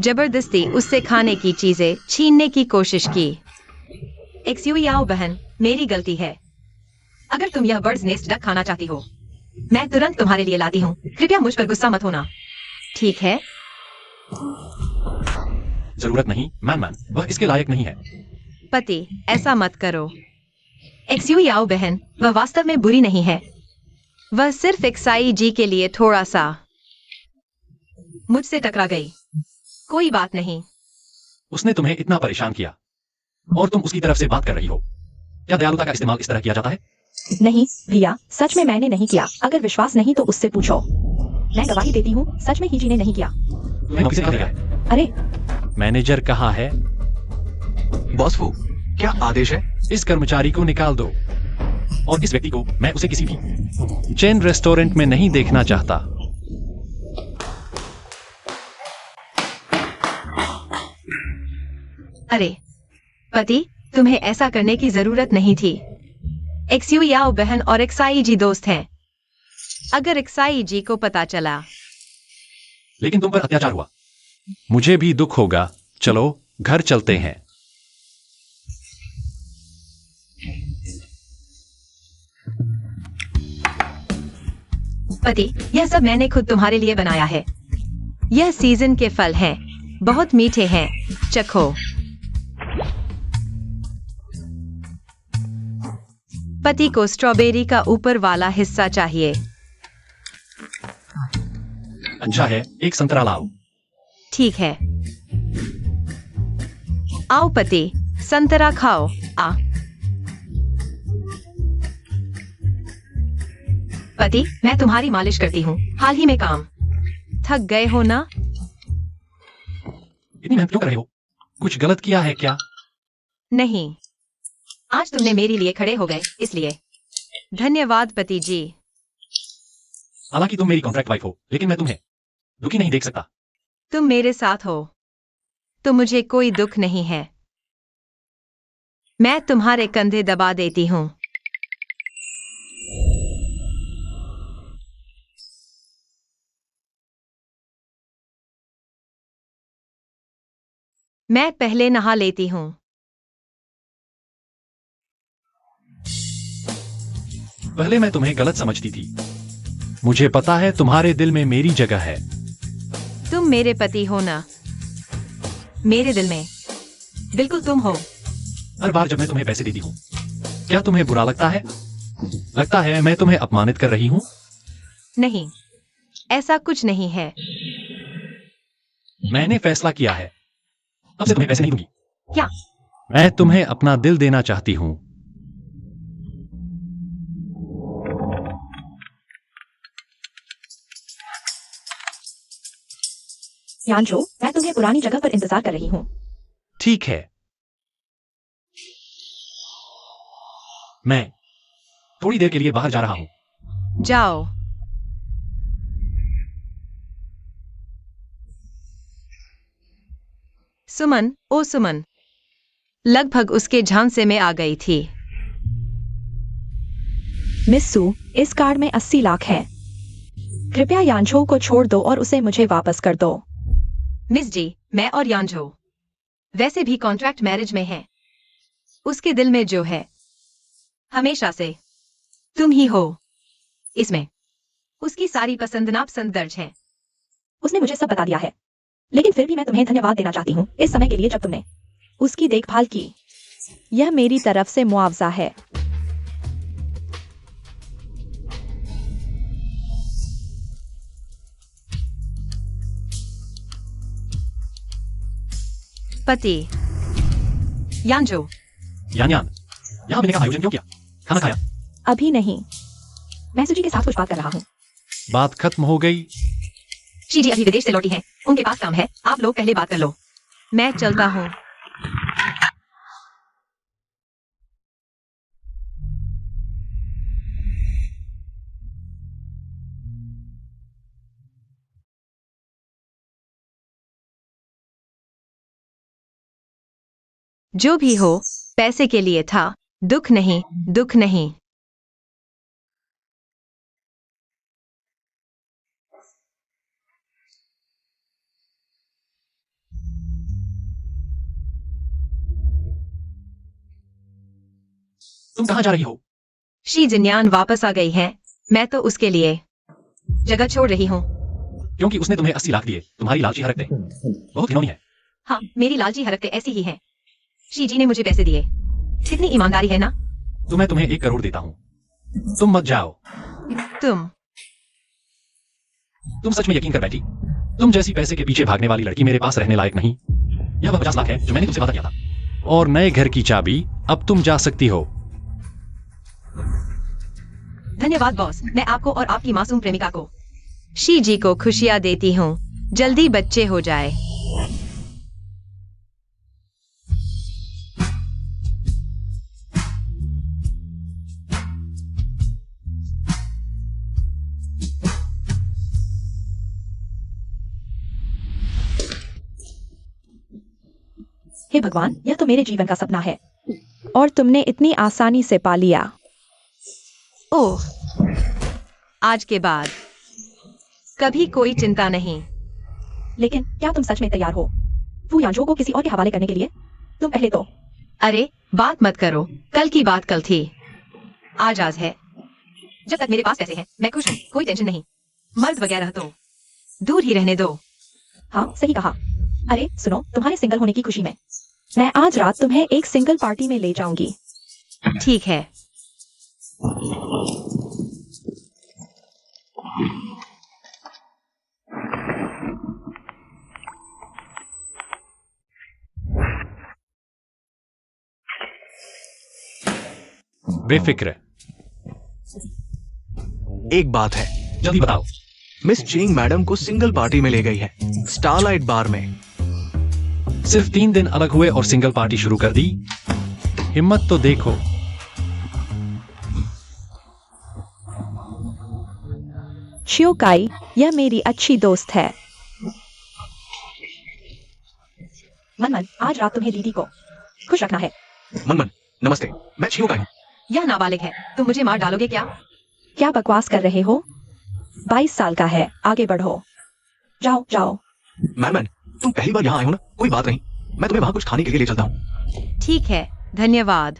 जबरदस्ती उससे खाने की चीजें छीनने की कोशिश की। एक्सक्यूज याओ बहन, मेरी गलती है। अगर तुम यह बर्ड्स नेस्ट डक खाना चाहती हो, मैं तुरंत तुम्हारे लिए लाती हूँ। कृपया मुझ पर गुस्सा मत होना, ठीक है? जरूरत नहीं मैन, वह इसके लायक नहीं है। पति, ऐसा मत करो। एक्सक्यूज याओ बहन, वह वास्तव में बुरी नहीं है। वह सिर्फ एक्साई जी के लिए थोड़ा सा मुझसे टकरा गई। कोई बात नहीं। उसने तुम्हें इतना परेशान किया और तुम उसकी तरफ से बात कर रही हो। क्या दयालुता का इस्तेमाल इस तरह किया जाता है? नहीं भैया, सच में मैंने नहीं किया। अगर विश्वास नहीं तो उससे पूछो। मैं गवाही देती हूँ, सच में हीजी ने नहीं किया। तुम्हें किसे कहा है? अरे मैनेजर कहाँ है? बॉस वो क्या आदेश है? इस कर्मचारी को निकाल दो, और इस व्यक्ति को मैं उसे किसी भी चेन रेस्टोरेंट में नहीं देखना चाहता। अरे पति, तुम्हें ऐसा करने की जरूरत नहीं थी। एक्सयू याओ बहन और एक्साई जी दोस्त हैं। अगर एक्साई जी को पता चला, लेकिन तुम पर अत्याचार हुआ, मुझे भी दुख होगा। चलो घर चलते हैं। पति, यह सब मैंने खुद तुम्हारे लिए बनाया है। यह सीजन के फल हैं, बहुत मीठे हैं, चखो। पति को स्ट्रॉबेरी का ऊपर वाला हिस्सा चाहिए। अच्छा है, एक संतरा लाओ। ठीक है। आओ पति, संतरा खाओ। आ पति, मैं तुम्हारी मालिश करती हूँ, हाल ही में काम। थक गए हो ना? इतनी मेहनत क्यों कर रहे हो? कुछ गलत किया है क्या? नहीं, आज तुमने मेरे लिए खड़े हो गए, इसलिए धन्यवाद पति जी। हालांकि तुम मेरी कॉन्ट्रैक्ट वाइफ हो, लेकिन मैं तुम्हें दुखी नहीं देख सकता। तुम मेरे साथ हो तो मुझे कोई दुख नहीं है। मैं तुम्हारे कंधे दबा देती हूँ। मैं पहले नहा लेती हूँ। पहले मैं तुम्हें गलत समझती थी। मुझे पता है तुम्हारे दिल में मेरी जगह है। तुम मेरे पति हो ना? मेरे दिल में बिल्कुल तुम हो। हर बार जब मैं तुम्हें पैसे देती हूँ, क्या तुम्हें बुरा लगता है? लगता है मैं तुम्हें अपमानित कर रही हूँ? नहीं, ऐसा कुछ नहीं है। मैंने फैसला किया है, अब से तुम्हें पैसे नहीं दूंगी। क्या? मैं तुम्हें अपना दिल देना चाहती हूँ। यानजो, मैं तुम्हें पुरानी जगह पर इंतजार कर रही हूँ। ठीक है, मैं थोड़ी देर के लिए बाहर जा रहा हूँ। जाओ। सुमन, ओ सुमन, लगभग उसके झांसे में आ गई थी। मिस सू, इस कार्ड में 80 लाख है। कृपया यानजो को छोड़ दो और उसे मुझे वापस कर दो। मिस जी, मैं और यानजो वैसे भी कॉन्ट्रैक्ट मैरिज में हैं। उसके दिल में जो है, हमेशा से तुम ही हो। इसमें उसकी सारी पसंद नापसंद दर्ज है। उसने मुझे सब बता दिया है, लेकिन फिर भी मैं तुम्हें धन्यवाद देना चाहती हूँ इस समय के लिए जब तुमने उसकी देखभाल की। यह मेरी तरफ से मुआवजा है। पति। यानजो, यान यान, यहाँ मिलने का आयोजन क्यों किया? खाना खाया? अभी नहीं, मैं सुजी के साथ कुछ बात कर रहा हूँ। बात खत्म हो गई। शी जी अभी विदेश से लौटी हैं, उनके पास काम है। आप लोग पहले बात कर लो, मैं चलता हूँ। जो भी हो, पैसे के लिए था। दुख नहीं, दुख नहीं। तुम कहाँ जा रही हो? शी जिन्यान वापस आ गई हैं। मैं तो उसके लिए जगह छोड़ रही हूँ। क्योंकि उसने तुम्हें 80 लाख दिए। तुम्हारी लालची हरकतें बहुत घिनौनी है। हाँ, मेरी लालची हरकतें ऐसी ही हैं। शी जी ने मुझे पैसे दिए, कितनी ईमानदारी है ना? तो मैं तुम्हें 1 करोड़ देता हूँ। तुम मत जाओ। तुम सच में यकीन कर बैठी? तुम जैसी पैसे के पीछे भागने वाली लड़की मेरे पास रहने लायक नहीं। यह वह 50 लाख है जो मैंने तुमसे वादा किया था। और नए घर की चाबी अब तुम जा सकती हो। धन्यवाद बॉस, मैं आपको और आपकी मासूम प्रेमिका को शी जी को खुशियां देती हूँ। जल्दी बच्चे हो जाए। हे भगवान, यह तो मेरे जीवन का सपना है और तुमने इतनी आसानी से पा लिया। ओह, आज के बाद कभी कोई चिंता नहीं। लेकिन क्या तुम सच में तैयार हो फू यांझो को किसी और के हवाले करने के लिए? तुम पहले तो अरे बात मत करो, कल की बात कल थी, आज है। जब तक मेरे पास पैसे हैं मैं खुश हूँ, कोई टेंशन नहीं। मर्द वगैरह तो दूर ही रहने दो। हाँ, सही कहा। अरे सुनो, तुम्हारे सिंगल होने की खुशी में मैं आज रात तुम्हें एक सिंगल पार्टी में ले जाऊंगी। ठीक है। बेफिक्र। एक बात है, जल्दी बताओ। मिस चिंग मैडम को सिंगल पार्टी में ले गई है, स्टारलाइट बार में। सिर्फ 3 दिन अलग हुए और सिंगल पार्टी शुरू कर दी। हिम्मत तो देखो। शियोकाई, यह मेरी अच्छी दोस्त है। मनमन, आज रात तुम्हें दीदी को खुश रखना है। मनमन, नमस्ते, मैं छियोकाई हूँ। यह नाबालिग है, तुम मुझे मार डालोगे क्या? क्या बकवास कर रहे हो? 22 साल का है, आगे बढ़ो। जाओ जाओ। मैडम, तुम पहली बार यहाँ आए हो ना, कोई बात नहीं, मैं तुम्हें वहां कुछ खाने के लिए ले चलता हूँ। ठीक है, धन्यवाद।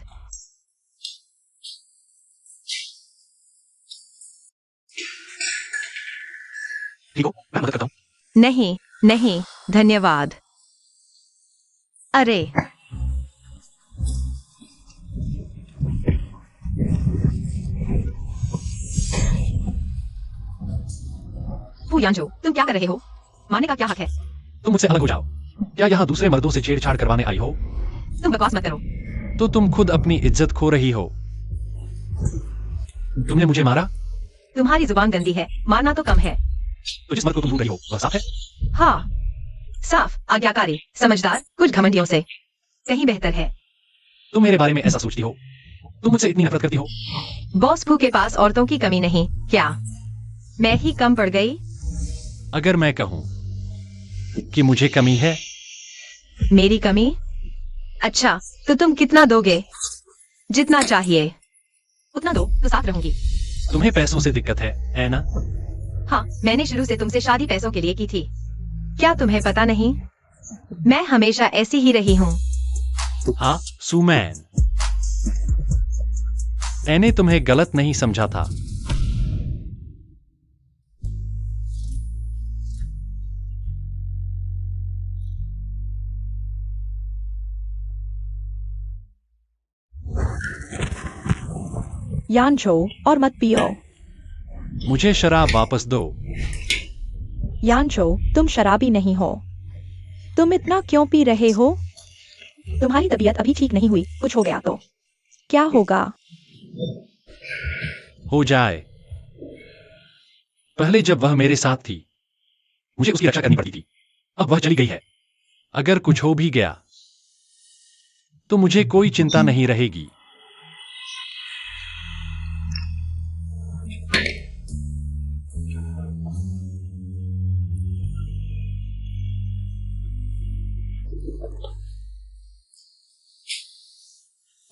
ठीक हो, मैं मदद करता हूँ। नहीं नहीं, धन्यवाद। अरे फू यांझो, तुम क्या कर रहे हो? मारने का क्या हक है? तुम मुझसे अलग हो जाओ। क्या यहाँ दूसरे मर्दों से छेड़छाड़ करवाने आई हो? तुम बकवास मत करो। तो तुम खुद अपनी इज्जत खो रही हो। तुमने मुझे मारा? तुम्हारी जुबान गंदी है, मारना तो कम है। तो जिस मर्द को तुम ढूंढ रही हो वह साफ है? हाँ, साफ, आज्ञाकारी, समझदार, कुछ घमंडियों से कहीं बेहतर है। तुम मेरे बारे में ऐसा सोचती हो? तुम मुझसे इतनी नफरत करती हो? बॉस फू के पास औरतों की कमी नहीं, क्या मैं ही कम पड़ गई? अगर मैं कहूं कि मुझे कमी है? मेरी कमी? अच्छा, तो तुम कितना दोगे? जितना चाहिए उतना दो तो साथ रहूंगी। तुम्हें पैसों से दिक्कत है ना? हाँ, मैंने शुरू से तुमसे शादी पैसों के लिए की थी। क्या तुम्हें पता नहीं? मैं हमेशा ऐसी ही रही हूँ। हाँ, सुमैन, मैंने तुम्हें गलत नहीं समझा था। यांझो, और मत पियो। मुझे शराब वापस दो। यांझो, तुम शराबी नहीं हो। तुम इतना क्यों पी रहे हो? तुम्हारी तबीयत अभी ठीक नहीं हुई, कुछ हो गया तो क्या होगा? हो जाए। पहले जब वह मेरे साथ थी मुझे उसकी रक्षा करनी पड़ती थी, अब वह चली गई है। अगर कुछ हो भी गया तो मुझे कोई चिंता नहीं रहेगी।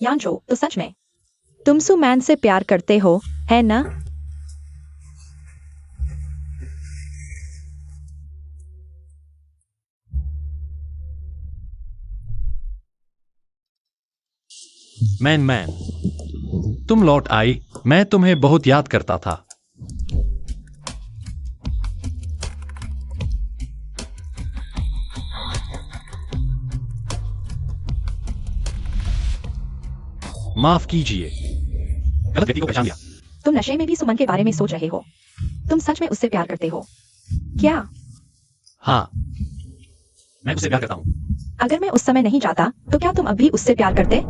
यांझो, तो सच में तुम सुमैन से प्यार करते हो, है ना? मैन, तुम लौट आई, मैं तुम्हें बहुत याद करता था। माफ कीजिए, गलत व्यक्ति को पहचान लिया। तुम नशे में भी सुमन के बारे में सोच रहे हो। तुम सच में उससे प्यार करते हो क्या? हाँ, मैं उससे प्यार करता हूं। अगर मैं उस समय नहीं जाता तो क्या तुम अब भी उससे प्यार करते?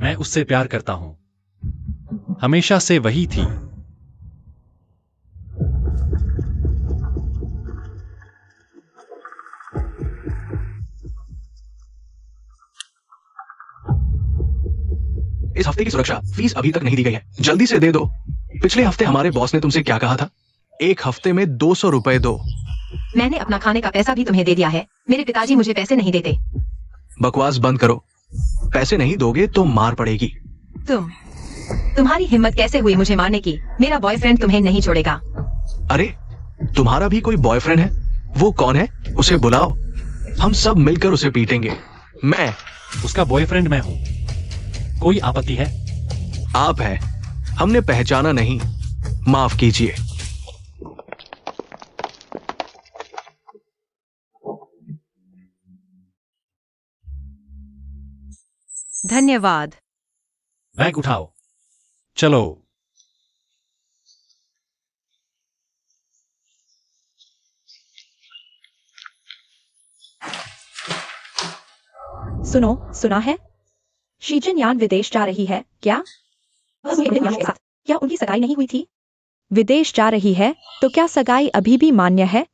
मैं उससे प्यार करता हूं, हमेशा से वही थी। इस हफ्ते की सुरक्षा फीस अभी तक नहीं दी गई है, जल्दी से दे दो। पिछले हफ्ते हमारे बॉस ने तुमसे क्या कहा था? 1 हफ्ते में 200 रुपए दो। मैंने अपना खाने का पैसा भी तुम्हें दे दिया है। मेरे पिताजी मुझे पैसे नहीं देते। बकवास बंद करो। पैसे नहीं दोगे तो मार पड़ेगी। तुम्हारी हिम्मत कैसे हुई मुझे मारने की? मेरा बॉयफ्रेंड तुम्हें नहीं छोड़ेगा। अरे तुम्हारा भी कोई बॉयफ्रेंड है? वो कौन है? उसे बुलाओ, हम सब मिलकर उसे पीटेंगे। मैं उसका बॉयफ्रेंड मैं हूं। कोई आपत्ति है? आप है, हमने पहचाना नहीं, माफ कीजिए। धन्यवाद। बैग उठाओ, चलो। सुनो, सुना है शीजिन यान विदेश जा रही है क्या? क्या उनकी सगाई नहीं हुई थी? विदेश जा रही है तो क्या सगाई अभी भी मान्य है?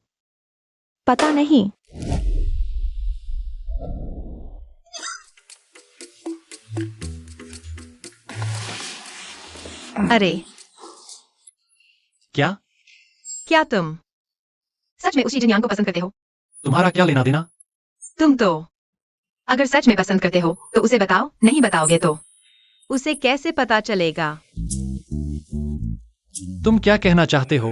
पता नहीं। अरे क्या तुम सच में उसी जिनयान को पसंद करते हो? तुम्हारा क्या लेना देना? तुम तो अगर सच में पसंद करते हो तो उसे बताओ, नहीं बताओगे तो उसे कैसे पता चलेगा? तुम क्या कहना चाहते हो?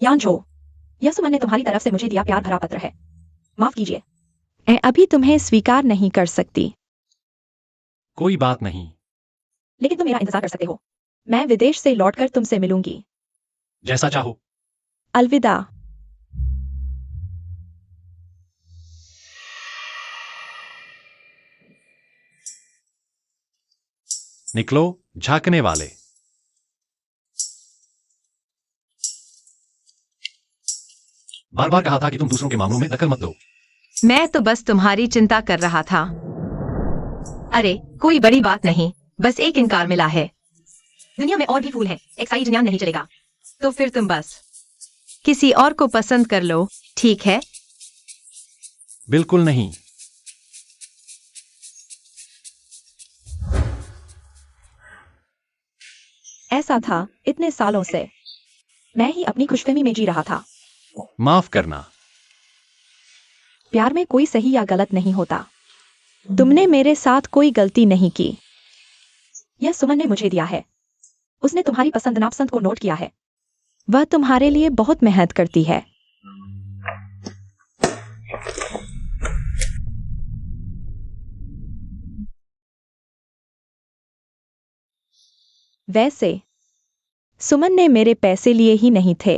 यानजो, यह सुमन ने तुम्हारी तरफ से मुझे दिया प्यार भरा पत्र है। माफ कीजिए, मैं अभी तुम्हें स्वीकार नहीं कर सकती। कोई बात नहीं। लेकिन तुम मेरा इंतजार कर सकते हो। मैं विदेश से लौटकर तुमसे मिलूंगी। जैसा चाहो। अलविदा। निकलो, झांकने वाले। बार बार कहा था कि तुम दूसरों के मामलों में दखल मत दो। मैं तो बस तुम्हारी चिंता कर रहा था। अरे कोई बड़ी बात नहीं, बस एक इनकार मिला है। दुनिया में और भी फूल हैं, एक्साई जिन्यान नहीं चलेगा। तो फिर तुम बस किसी और को पसंद कर लो, ठीक है? बिल्कुल नहीं। ऐसा था इतने सालों से। मैं ही अपनी खुशफहमी में जी रहा था। माफ करना। प्यार में कोई सही या गलत नहीं होता। तुमने मेरे साथ कोई गलती नहीं की। यह सुमन ने मुझे दिया है। उसने तुम्हारी पसंद नापसंद को नोट किया है। वह तुम्हारे लिए बहुत मेहनत करती है। वैसे सुमन ने मेरे पैसे लिए ही नहीं थे।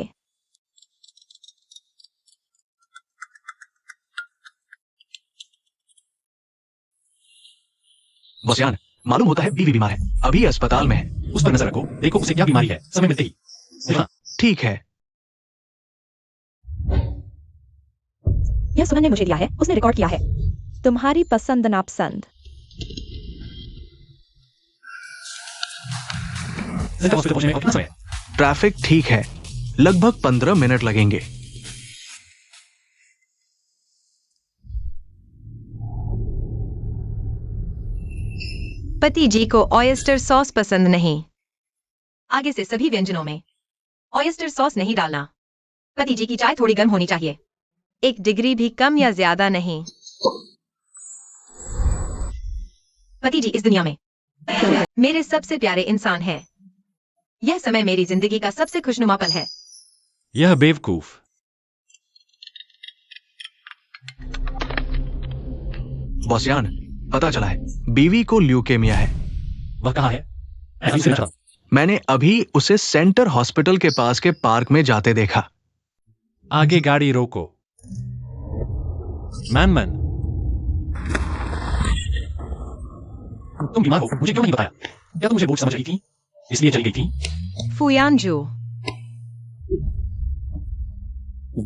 बसियान, मालूम होता है बीवी बीमार है, अभी अस्पताल में है। उस पर नजर रखो, देखो उसे क्या बीमारी है, समय मिलते ही। हाँ। ठीक है। यह सुमन ने मुझे दिया है, उसने रिकॉर्ड किया है। तुम्हारी पसंद नापसंद। हॉस्पिटल पहुंचने में कितना समय है? ट्रैफिक ठीक है, लगभग 15 मिनट लगेंगे। पति जी को ऑयस्टर सॉस पसंद नहीं। आगे से सभी व्यंजनों में ऑयस्टर सॉस नहीं डालना। पति जी की चाय थोड़ी गर्म होनी चाहिए, 1 डिग्री भी कम या ज्यादा नहीं। पति जी इस दुनिया में मेरे सबसे प्यारे इंसान हैं। यह समय मेरी जिंदगी का सबसे खुशनुमा पल है। यह बेवकूफ। बसियान, पता चला है बीवी को ल्यूकेमिया है। वह कहाँ है? मैं अभी से पूछा। मैंने अभी उसे सेंटर हॉस्पिटल के पास के पार्क में जाते देखा। आगे गाड़ी रोको। मैन, तुम बीमार हो, मुझे क्यों नहीं बताया? क्या तुम मुझे बोझ समझ रही थी, इसलिए चली गई थी? फुयानजू,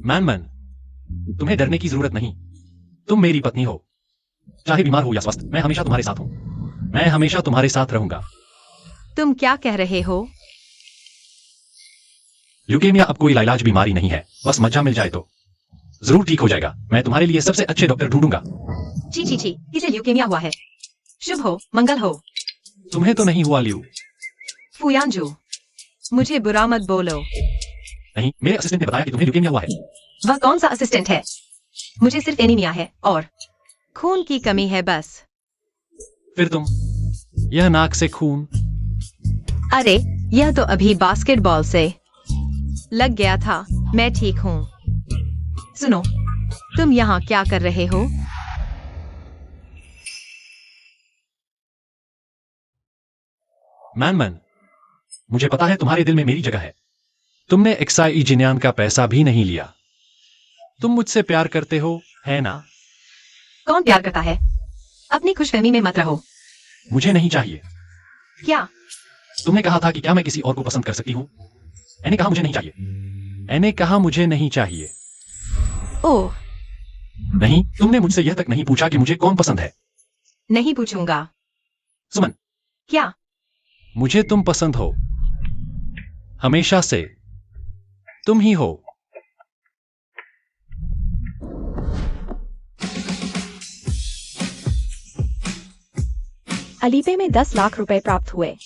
मैन, तुम्हें डरने की जरूरत नहीं। तुम मेरी पत्नी हो। चाहे बीमार हो या स्वस्थ, मैं हमेशा तुम्हारे साथ हूं। मैं हमेशा तुम्हारे साथ रहूंगा। तुम क्या कह रहे हो? ल्यूकेमिया अब कोई इलाज बीमारी नहीं है, बस मज्जा मिल जाए तो। जरूर ठीक हो जाएगा। मैं तुम्हारे लिए सबसे अच्छे डॉक्टर ढूंढूंगा। छी छी छी, इसे ल्यूकेमिया हुआ है। शुभ हो, मंगल हो। तुम्हें तो नहीं हुआ लियू। फुयांजू, मुझे बुरा मत बोलो। नहीं, मेरे असिस्टेंट ने बताया कि तुम्हें ल्यूकेमिया हुआ है। वह कौन सा असिस्टेंट है? मुझे सिर्फ एनीमिया है और खून की कमी है बस। फिर तुम, यह नाक से खून। अरे, यह तो अभी बास्केटबॉल से लग गया था। मैं ठीक हूँ। सुनो, तुम यहाँ क्या कर रहे हो? मैन, मुझे पता है तुम्हारे दिल में मेरी जगह है। तुमने एक्साई जिन्यान का पैसा भी नहीं लिया। तुम मुझसे प्यार करते हो, है ना? कौन प्यार करता है? अपनी खुशफहमी में मत रहो। मुझे नहीं चाहिए। क्या? तुमने कहा था कि क्या मैं किसी और को पसंद कर सकती हूँ? मैंने कहा मुझे नहीं चाहिए। मैंने कहा मुझे नहीं चाहिए। ओह, नहीं, तुमने मुझसे यह तक नहीं पूछा कि मुझे कौन पसंद है। नहीं पूछूंगा। सुमन, क्या? मुझे तुम पसंद हो, हमेशा से। तुम ही हो। अलीपे में 10 लाख रुपए प्राप्त हुए।